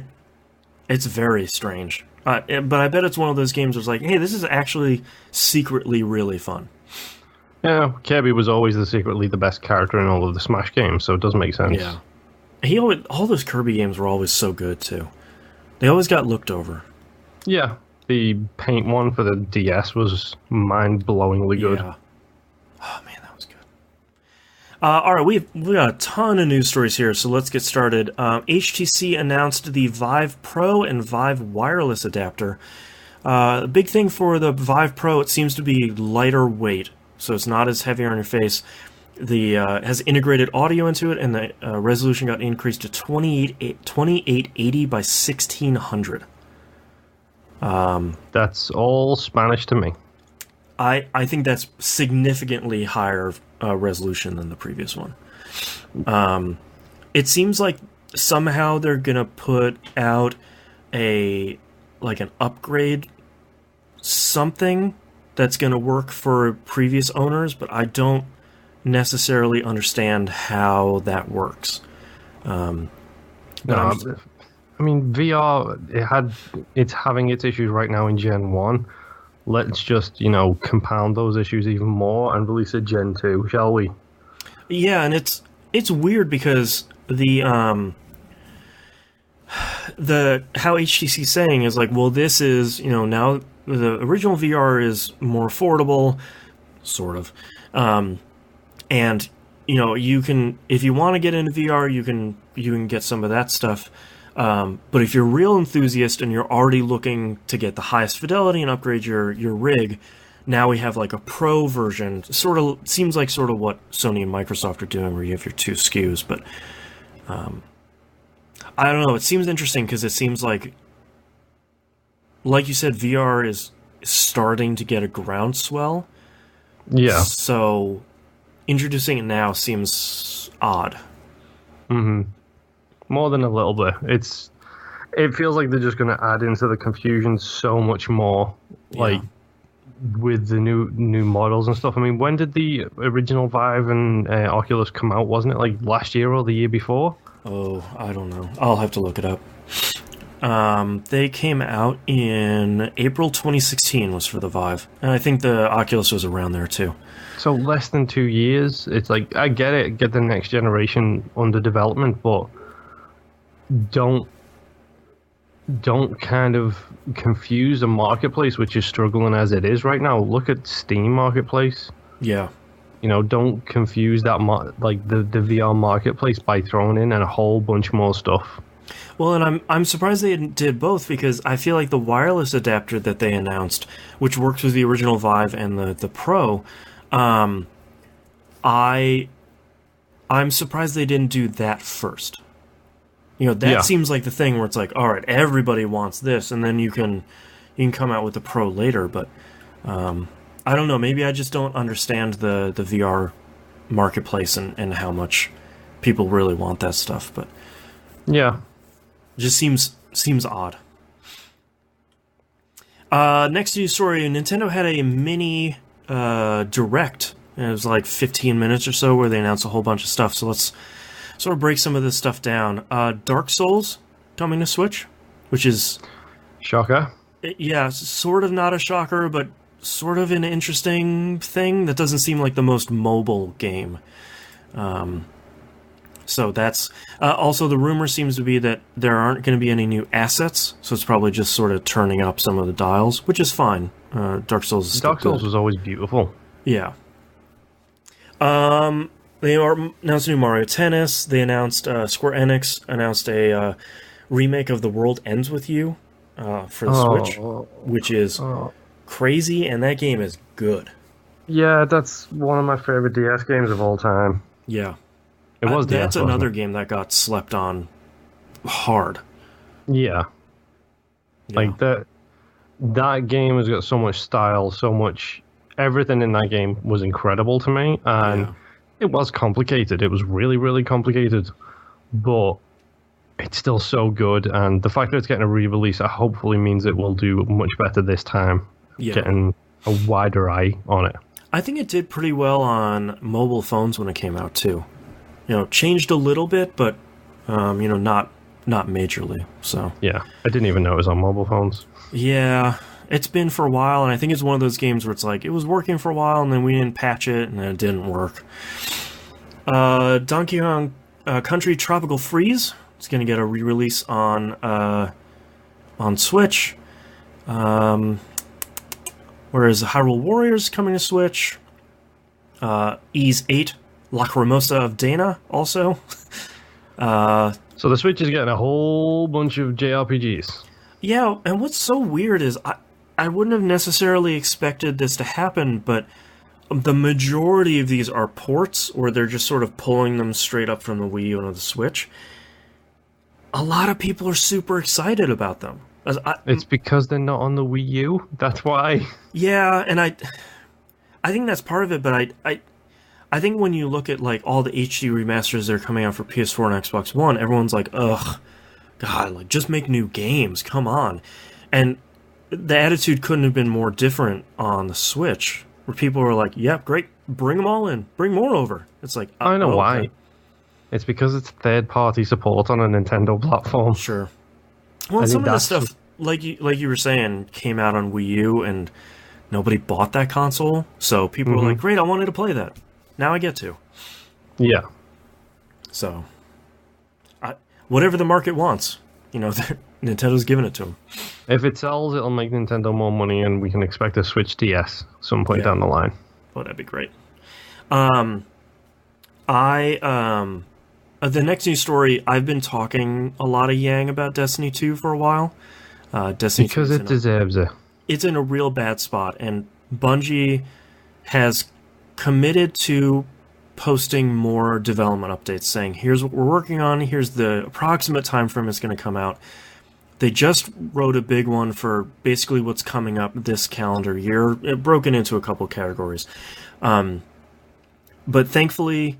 it's very strange. But I bet it's one of those games that's like, hey, this is actually secretly really fun. Yeah, Kirby was always secretly the best character in all of the Smash games, so it does make sense. Yeah. All those Kirby games were always so good, too. They always got looked over. Yeah. The Paint one for the DS was mind-blowingly good. Yeah. Oh, man, that was good. All right, we got a ton of news stories here, so let's get started. HTC announced the Vive Pro and Vive wireless adapter. The big thing for the Vive Pro, it seems to be lighter weight, so it's not as heavy on your face. It has integrated audio into it, and the resolution got increased to 2880 by 1600. That's all Spanish to me. I think that's significantly higher resolution than the previous one. It seems like somehow they're gonna put out an upgrade something that's gonna work for previous owners, but I don't necessarily understand how that works. I mean, VR, it's having its issues right now in Gen 1. Let's just, compound those issues even more and release a Gen 2, shall we? Yeah, and it's weird because the how HTC's saying is like, well, this is, now the original VR is more affordable, sort of. And you can, if you want to get into VR, you can get some of that stuff. But if you're a real enthusiast and you're already looking to get the highest fidelity and upgrade your rig, now we have like a pro version. Seems like what Sony and Microsoft are doing, where you have your two SKUs. But I don't know. It seems interesting because it seems like you said, VR is starting to get a groundswell. Yeah. So introducing it now seems odd. Mm-hmm. More than a little bit. It feels like they're just going to add into the confusion so much more, like with the new models and stuff. I mean, when did the original Vive and Oculus come out? Wasn't it like last year or the year before? Oh, I don't know. I'll have to look it up. They came out in April 2016 was for the Vive, and I think the Oculus was around there too. So less than 2 years. It's like, I get it, get the next generation under development, but don't kind of confuse a marketplace which is struggling as it is right now. Look at Steam Marketplace. Yeah. Don't confuse that the VR marketplace by throwing in a whole bunch more stuff. Well, and I'm surprised they did both, because I feel like the wireless adapter that they announced, which works with the original Vive and the Pro, I'm surprised they didn't do that first. That seems like the thing where it's like, all right, everybody wants this, and then you can come out with the Pro later. But I don't know. Maybe I just don't understand the VR marketplace and how much people really want that stuff. But yeah, it just seems odd. Next news story: Nintendo had a mini direct. It was like 15 minutes or so where they announced a whole bunch of stuff. So let's sort of break some of this stuff down. Dark Souls coming to Switch, which is... Shocker. Yeah, sort of not a shocker, but sort of an interesting thing. That doesn't seem like the most mobile game. So that's... also, the rumor seems to be that there aren't going to be any new assets, so it's probably just sort of turning up some of the dials, which is fine. Dark Souls is Dark Souls was always beautiful. Yeah. They announced new Mario Tennis. They announced Square Enix announced a remake of The World Ends With You for the Switch, which is crazy, and that game is good. Yeah, that's one of my favorite DS games of all time. Yeah. It was DS, that's another game that got slept on hard. Yeah. Like that game has got so much style, so much... Everything in that game was incredible to me, and it was complicated. It was really, really complicated, but it's still so good, and the fact that it's getting a re-release hopefully means it will do much better this time, getting a wider eye on it. I think it did pretty well on mobile phones when it came out, too. Changed a little bit, but, not majorly, so... Yeah, I didn't even know it was on mobile phones. Yeah... It's been for a while, and I think it's one of those games where it's like, it was working for a while, and then we didn't patch it, and then it didn't work. Donkey Kong Country Tropical Freeze is going to get a re-release on Switch. Whereas Hyrule Warriors coming to Switch. Ys 8, Lacrimosa of Dana also. So the Switch is getting a whole bunch of JRPGs. Yeah, and what's so weird is I wouldn't have necessarily expected this to happen, but the majority of these are ports, or they're just sort of pulling them straight up from the Wii U and the Switch. A lot of people are super excited about them. It's because they're not on the Wii U. That's why. Yeah, and I think that's part of it, but I think when you look at like all the HD remasters that are coming out for PS4 and Xbox One, everyone's like, ugh, God, like just make new games, come on. And the attitude couldn't have been more different on the Switch, where people were like, yep, great, bring them all in, bring more over. It's like, I know why. Okay. It's because it's third-party support on a Nintendo platform. Sure. Well, some of the stuff, like you were saying, came out on Wii U, and nobody bought that console, so people were like, great, I wanted to play that. Now I get to. Yeah. So, whatever the market wants, Nintendo's giving it to them. If it sells, it'll make Nintendo more money, and we can expect a Switch DS some point down the line. Oh, that'd be great. The next news story, I've been talking a lot of yang about Destiny 2 for a while. Destiny because 2 it deserves it. It's in a real bad spot, and Bungie has committed to posting more development updates, saying, here's what we're working on, here's the approximate time frame it's going to come out. They just wrote a big one for basically what's coming up this calendar year, broken into a couple categories. But thankfully,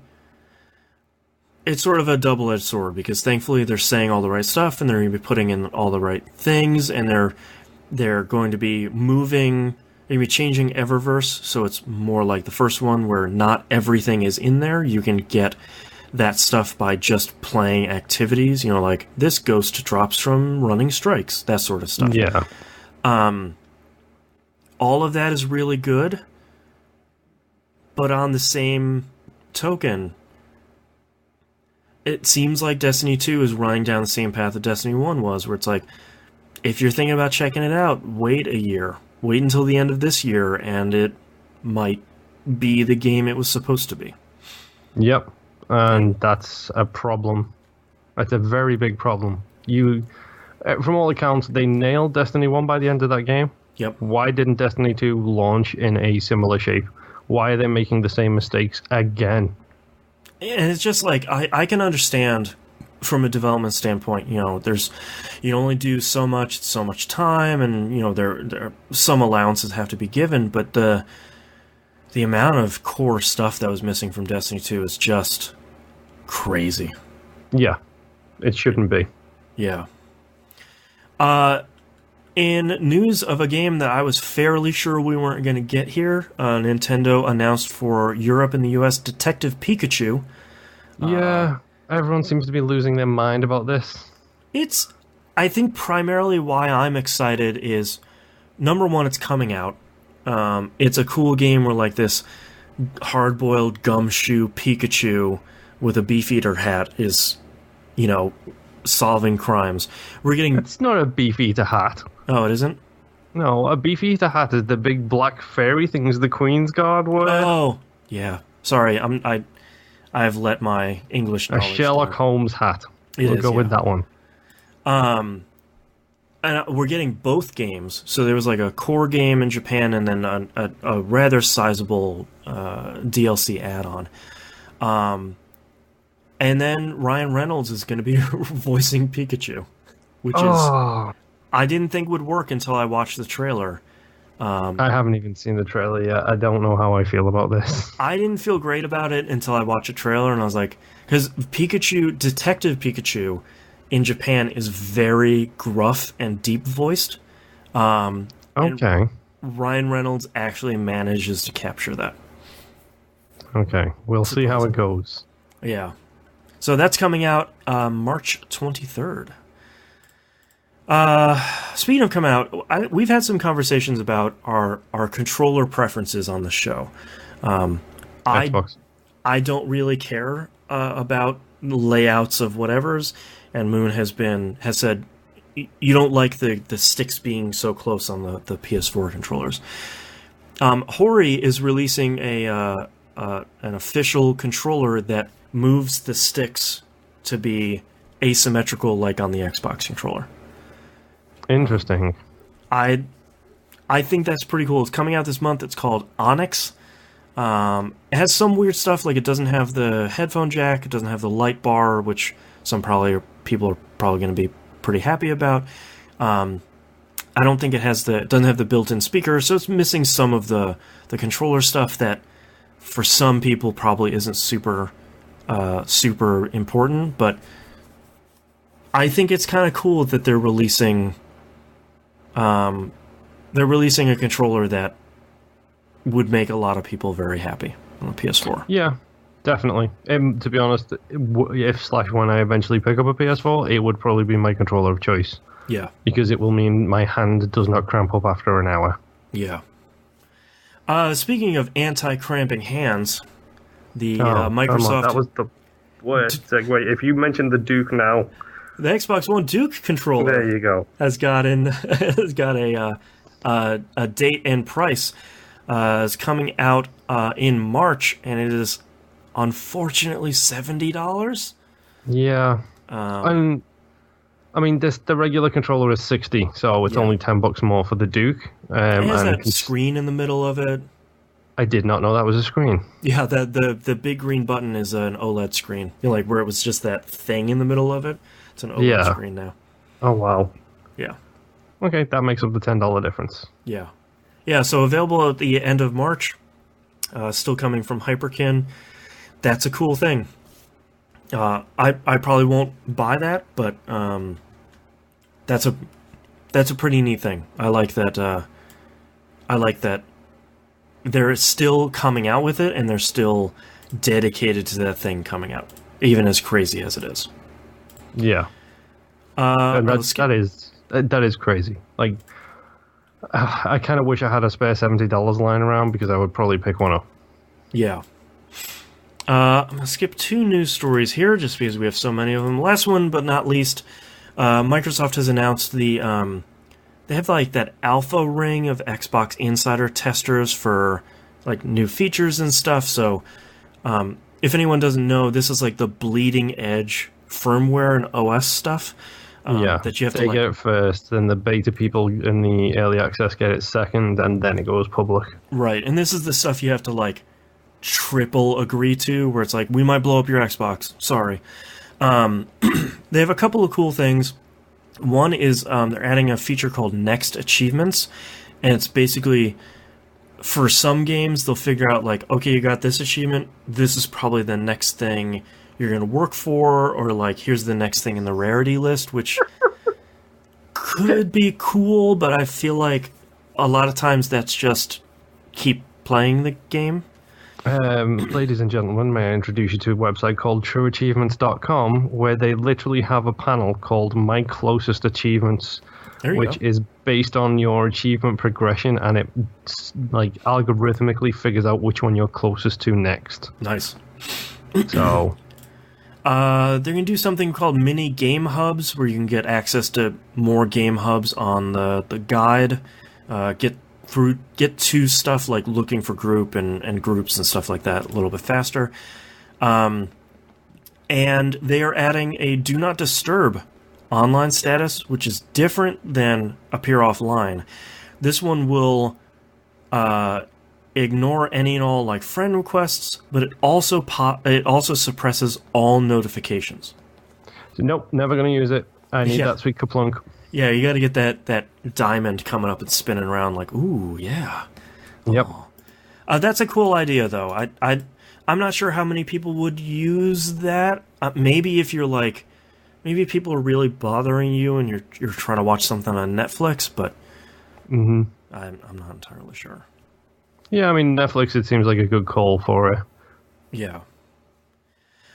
it's sort of a double-edged sword, because thankfully they're saying all the right stuff, and they're going to be putting in all the right things, and they're going to be changing Eververse, so it's more like the first one, where not everything is in there. You can get that stuff by just playing activities, like this ghost drops from running strikes, that sort of stuff. Yeah. All of that is really good, but on the same token, it seems like Destiny 2 is running down the same path that Destiny 1 was, where it's like, if you're thinking about checking it out, wait a year. Wait until the end of this year, and it might be the game it was supposed to be. Yep, and that's a problem. That's a very big problem. From all accounts, they nailed Destiny 1 by the end of that game. Yep. Why didn't Destiny 2 launch in a similar shape? Why are they making the same mistakes again? And it's just like, I can understand from a development standpoint, you only do so much time, and there are some allowances have to be given, but the amount of core stuff that was missing from Destiny 2 is just crazy. Yeah, it shouldn't be. Yeah. In news of a game that I was fairly sure we weren't going to get here, Nintendo announced for Europe and the US Detective Pikachu. Yeah, everyone seems to be losing their mind about this. I think primarily why I'm excited is, number one, it's coming out. It's a cool game where like this hard-boiled gumshoe Pikachu with a Beefeater hat is, solving crimes. It's not a Beefeater hat. Oh, it isn't? No, a Beefeater hat is the big black fairy things the Queen's Guard wear. Oh, yeah. Sorry, I've let my English knowledge A Sherlock Holmes hat. We'll go with that one. And we're getting both games. So there was like a core game in Japan, and then a rather sizable DLC add-on. And then Ryan Reynolds is going to be voicing Pikachu, which is I didn't think would work until I watched the trailer. I haven't even seen the trailer yet. I don't know how I feel about this. I didn't feel great about it until I watched the trailer, and I was like, because Detective Pikachu in Japan is very gruff and deep voiced. Okay. Ryan Reynolds actually manages to capture that. Okay, we'll see how it goes. Yeah. So that's coming out March 23rd. Speaking of come out, we've had some conversations about our controller preferences on the show. Xbox. I don't really care about layouts of whatever's, and Moon has said you don't like the sticks being so close on the PS4 controllers. Hori is releasing an official controller that moves the sticks to be asymmetrical, like on the Xbox controller. Interesting. I think that's pretty cool. It's coming out this month. It's called Onyx. It has some weird stuff, like it doesn't have the headphone jack, it doesn't have the light bar, which people are probably going to be pretty happy about. I don't think it doesn't have the built-in speaker, so it's missing some of the controller stuff that for some people probably isn't super important, but I think it's kind of cool that they're releasing a controller that would make a lot of people very happy on the PS4. Yeah, definitely. To be honest, when I eventually pick up a PS4, it would probably be my controller of choice. Yeah. Because it will mean my hand does not cramp up after an hour. Yeah. Speaking of anti-cramping hands, the Microsoft... That was the worst segue. If you mentioned the Duke now... The Xbox One Duke controller... There you go. ...has got a date and price. It's coming out in March, and it is unfortunately $70. Yeah. I mean, the regular controller is $60, so it's only $10 more for the Duke. It has that screen in the middle of it. I did not know that was a screen. Yeah, the big green button is an OLED screen. You know, like where it was just that thing in the middle of it. It's an OLED screen now. Oh, wow. Yeah. Okay, that makes up the $10 difference. Yeah. Yeah, so available at the end of March. Still coming from Hyperkin. That's a cool thing. I probably won't buy that, but that's a pretty neat thing. I like that. They're still coming out with it, and they're still dedicated to that thing coming out, even as crazy as it is. Yeah, that is crazy. Like, I kind of wish I had a spare $70 lying around because I would probably pick one up. Yeah. I'm going to skip 2 news stories here just because we have so many of them. Last one, but not least, Microsoft has announced they have like that alpha ring of Xbox Insider testers for like new features and stuff. So if anyone doesn't know, this is like the bleeding edge firmware and OS stuff. That you have to get it first, then the beta people in the early access get it second, and then it goes public. Right, and this is the stuff you have to like triple agree to, where it's like, we might blow up your Xbox. Sorry. They have a couple of cool things. One is they're adding a feature called Next Achievements, and it's basically, for some games, they'll figure out like, okay, you got this achievement, this is probably the next thing you're going to work for, or like, here's the next thing in the rarity list, which could be cool, but I feel like a lot of times that's just keep playing the game. Ladies and gentlemen, may I introduce you to a website called trueachievements.com, where they literally have a panel called My Closest Achievements, which is based on your achievement progression, and it like algorithmically figures out which one you're closest to next. Nice. So they're going to do something called mini game hubs, where you can get access to more game hubs on the guide, get to stuff like looking for group and groups and stuff like that a little bit faster. And they are adding a Do Not Disturb online status, which is different than Appear Offline. This one will ignore any and all like friend requests, but it also suppresses all notifications. So, nope, never going to use it. I need that sweet kaplunk. Yeah, you got to get that diamond coming up and spinning around like, ooh, yeah. Yep. Oh. That's a cool idea, though. I'm not sure how many people would use that. Maybe if you're like, maybe people are really bothering you and you're trying to watch something on Netflix, but I'm not entirely sure. Yeah, I mean, Netflix, it seems like a good call for it. Yeah.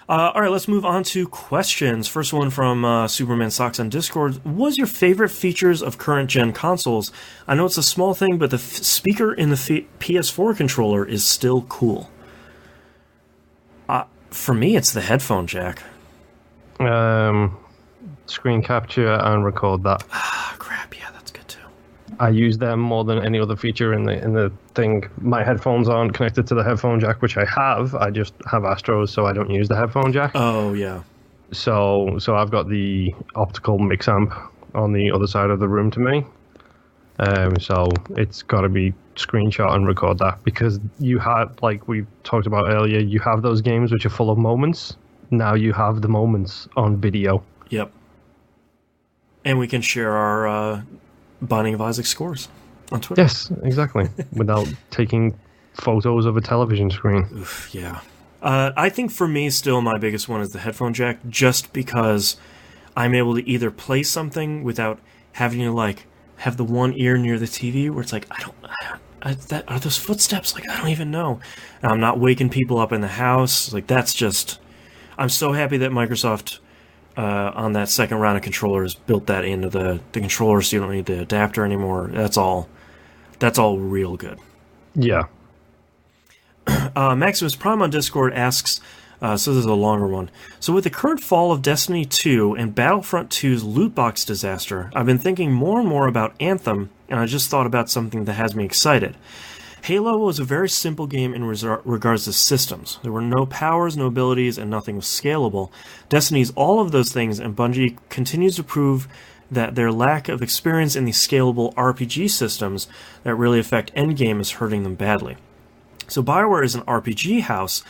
All right, let's move on to questions. First one from Superman Socks on Discord. What was your favorite features of current-gen consoles? I know it's a small thing, but the speaker in the PS4 controller is still cool. For me, it's the headphone jack. Screen capture and record that. Ah, crap, yeah, that's good too. I use them more than any other feature in the thing. My headphones aren't connected to the headphone jack, which I have. I just have Astros, so I don't use the headphone jack. Oh, yeah. So I've got the optical mix amp on the other side of the room to me. So it's got to be screenshot and record that, because you had, like we talked about earlier, you have those games which are full of moments. Now you have the moments on video. Yep. And we can share our Binding of Isaac scores on Twitter. Yes, exactly. Without taking photos of a television screen. Oof, yeah. I think for me, still, my biggest one is the headphone jack, just because I'm able to either play something without having to, like, have the one ear near the TV, where it's like, are those footsteps? Like, I don't even know. And I'm not waking people up in the house. Like, that's just... I'm so happy that Microsoft, on that second round of controllers, built that into the controller, so you don't need the adapter anymore. That's all real good. Yeah. Maximus Prime on Discord asks, so this is a longer one. So with the current fall of Destiny 2 and Battlefront 2's loot box disaster, I've been thinking more and more about Anthem, and I just thought about something that has me excited. Halo was a very simple game in regards to systems. There were no powers, no abilities, and nothing was scalable. Destiny's all of those things, and Bungie continues to prove that their lack of experience in these scalable RPG systems that really affect endgame is hurting them badly. So BioWare is an RPG house,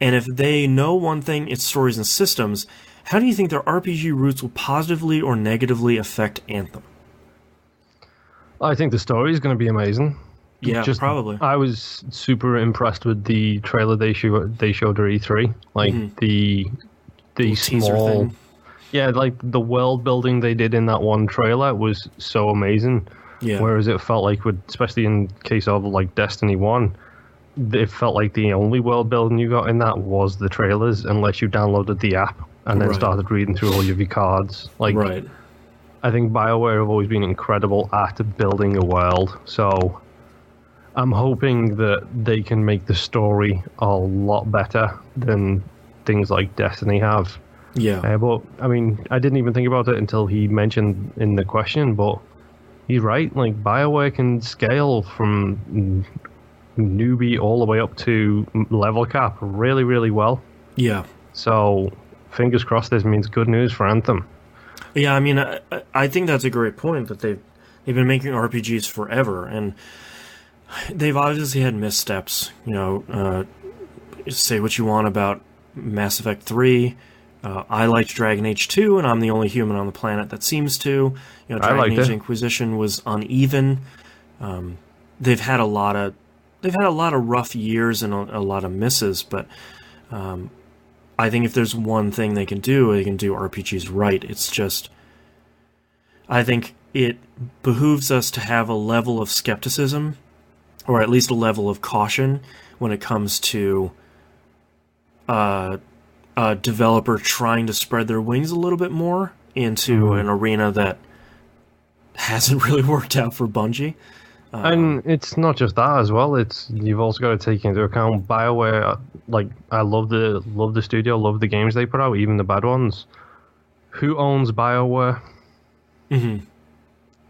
and if they know one thing, it's stories and systems, how do you think their RPG roots will positively or negatively affect Anthem? I think the story is going to be amazing. Yeah, probably. I was super impressed with the trailer they showed at E3. Like, the small... Thing. Yeah, like, the world building they did in that one trailer was so amazing. Yeah. Whereas it felt like, especially in case of, like, Destiny 1... it felt like the only world building you got in that was the trailers, unless you downloaded the app and then started reading through all of your cards. Like, I think BioWare have always been incredible at building a world, so I'm hoping that they can make the story a lot better than things like Destiny have. Yeah. But, I mean, I didn't even think about it until he mentioned in the question, but he's right. Like, BioWare can scale from newbie all the way up to level cap really, really well. Yeah. So, fingers crossed this means good news for Anthem. Yeah, I mean, I think that's a great point, that they've been making RPGs forever, and they've obviously had missteps. You know, say what you want about Mass Effect 3. I liked Dragon Age 2, and I'm the only human on the planet that seems to. You know, Dragon Age Inquisition was uneven. They've had a lot of rough years and a lot of misses, but I think if there's one thing they can do RPGs right. It's just, I think it behooves us to have a level of skepticism, or at least a level of caution, when it comes to a developer trying to spread their wings a little bit more into an arena that hasn't really worked out for Bungie. And it's not just that as well. You've also got to take into account BioWare. Like, I love the studio, love the games they put out, even the bad ones. Who owns BioWare? Mm-hmm.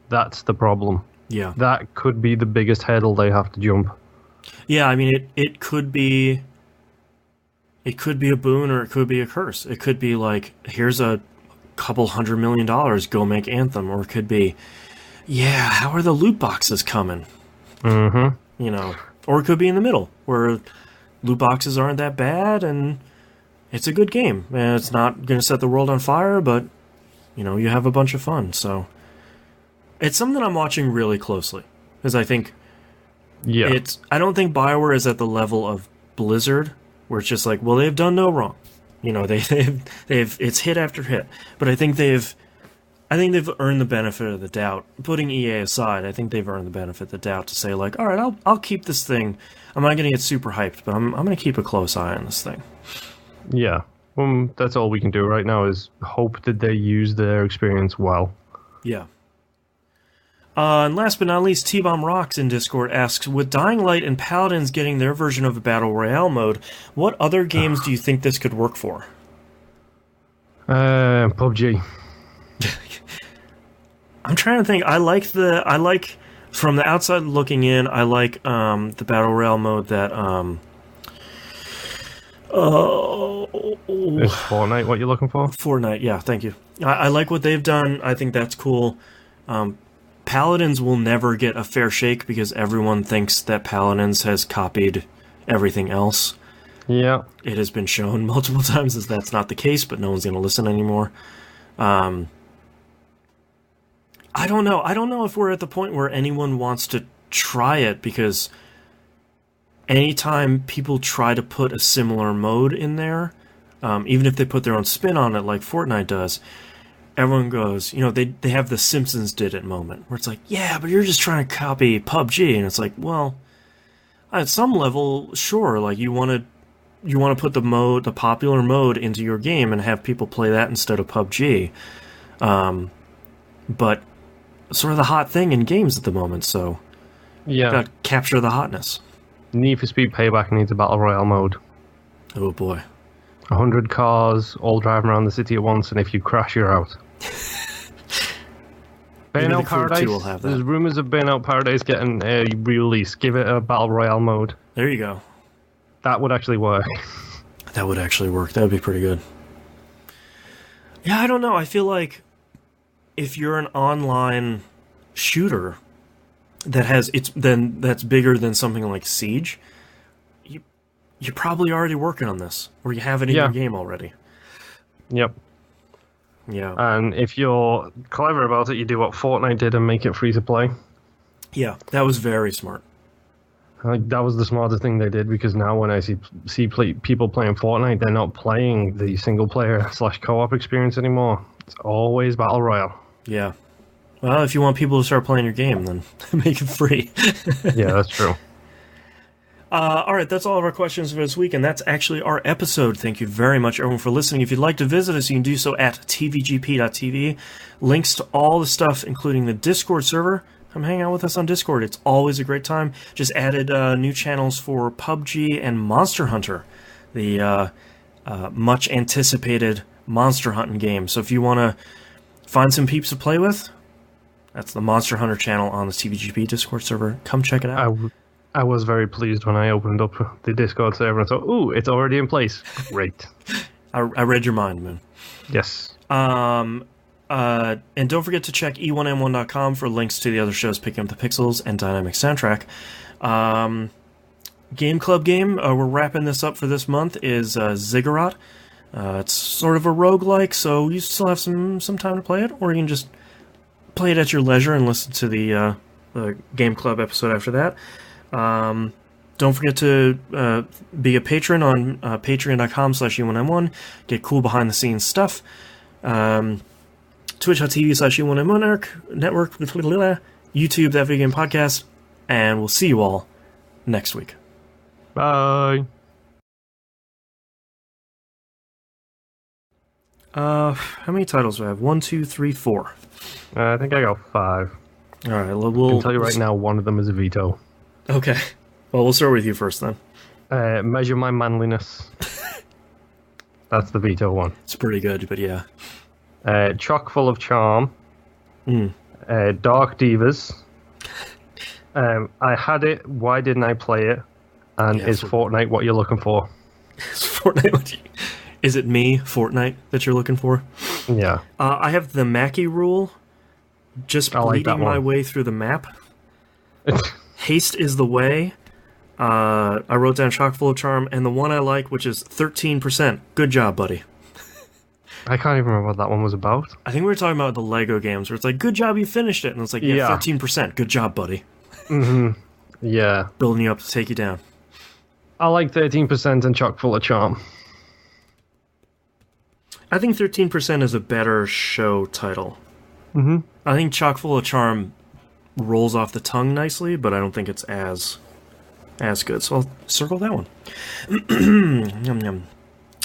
That's the problem. Yeah, that could be the biggest hurdle they have to jump. Yeah, I mean, it could be a boon or it could be a curse. It could be like, here's a couple $100 million, go make Anthem, or it could be, yeah, how are the loot boxes coming? Mm-hmm. You know, or it could be in the middle, where loot boxes aren't that bad, and it's a good game. And it's not going to set the world on fire, but, you know, you have a bunch of fun. So, it's something I'm watching really closely, because I think, I don't think BioWare is at the level of Blizzard, where it's just like, well, they've done no wrong. You know, they've it's hit after hit. But I think they've earned the benefit of the doubt. Putting EA aside, I think they've earned the benefit of the doubt to say, like, all right, I'll keep this thing. I'm not going to get super hyped, but I'm going to keep a close eye on this thing. Yeah. That's all we can do right now is hope that they use their experience well. Yeah. And last but not least, T-Bomb Rocks in Discord asks, with Dying Light and Paladins getting their version of a Battle Royale mode, what other games do you think this could work for? PUBG. I'm trying to think. I like from the outside looking in, I like the Battle Royale mode that Is Fortnite what you're looking for? Fortnite, yeah, thank you. I like what they've done. I think that's cool. Paladins will never get a fair shake because everyone thinks that Paladins has copied everything else. Yeah. It has been shown multiple times that that's not the case, but no one's going to listen anymore. I I don't know. I don't know if we're at the point where anyone wants to try it, because anytime people try to put a similar mode in there, even if they put their own spin on it like Fortnite does, everyone goes, they have the Simpsons did it moment, where it's like, yeah, but you're just trying to copy PUBG, and it's like, well, at some level, sure, like you want to put the popular mode into your game and have people play that instead of PUBG, but sort of the hot thing in games at the moment, so yeah, gotta capture the hotness. Need for Speed Payback needs a battle royale mode. Oh boy. 100 cars all driving around the city at once, and if you crash, you're out. Burnout Paradise. Will have that. There's rumors of Burnout Paradise getting a release. Give it a battle royale mode. There you go. That would actually work. That would actually work. That would be pretty good. Yeah, I don't know. I feel like if you're an online shooter that's bigger than something like Siege, you're probably already working on this, or you have it in your game already. Yep. Yeah. And if you're clever about it, you do what Fortnite did and make it free to play. Yeah, that was very smart. That was the smartest thing they did, because now when I see people playing Fortnite, they're not playing the single-player / co-op experience anymore. It's always Battle Royale. Yeah. Well, if you want people to start playing your game, then make it free. Yeah, that's true. All right, that's all of our questions for this week, and that's actually our episode. Thank you very much, everyone, for listening. If you'd like to visit us, you can do so at tvgp.tv. Links to all the stuff, including the Discord server. Come hang out with us on Discord. It's always a great time. Just added new channels for PUBG and Monster Hunter, the much-anticipated monster hunting game. So if you want to find some peeps to play with, that's the Monster Hunter channel on the TVGP Discord server. Come check it out. I was very pleased when I opened up the Discord server and thought, ooh, it's already in place. Great. I read your mind, man. Yes. And don't forget to check e1m1.com for links to the other shows, Picking Up the Pixels and Dynamic Soundtrack. Game Club game, we're wrapping this up for this month, is Ziggurat. It's sort of a roguelike, so you still have some time to play it, or you can just play it at your leisure and listen to the Game Club episode after that. Don't forget to be a patron on patreon.com/e1m1. Get cool behind-the-scenes stuff. Twitch.tv/e1m1 network, YouTube, That Video Game Podcast, and we'll see you all next week. Bye. How many titles do I have? 1, 2, 3, 4. I think I got 5. All right, I can tell you right now, one of them is a veto. Okay. Well, we'll start with you first, then. Measure My Manliness. That's the veto one. It's pretty good, but yeah. Chock full of charm. Mm. Dark Divas. I had it. Why didn't I play it? And is Fortnite what you're looking for? Is Fortnite? Is it me, Fortnite, that you're looking for? Yeah. I have the Mackie rule. Just bleeding my way through the map. Haste is the way. I wrote down Chock full of charm, and the one I like, which is 13%. Good job, buddy. I can't even remember what that one was about. I think we were talking about the Lego games, where it's like, good job, you finished it. And it's like, yeah. 13%. Good job, buddy. Mm-hmm. Yeah. Building you up to take you down. I like 13% and Chock full of charm. I think 13% is a better show title. Mm-hmm. I think Chock full of charm rolls off the tongue nicely, but I don't think it's as good. So I'll circle that one. Yum, yum.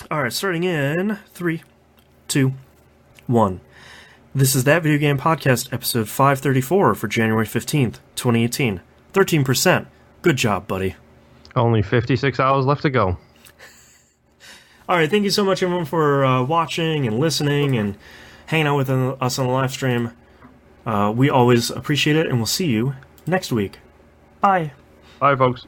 All right, starting in 3, 2, 1. This is That Video Game Podcast, episode 534 for January 15th, 2018. 13%. Good job, buddy. Only 56 hours left to go. All right, thank you so much, everyone, for watching and listening and hanging out with us on the live stream. We always appreciate it, and we'll see you next week. Bye. Bye, folks.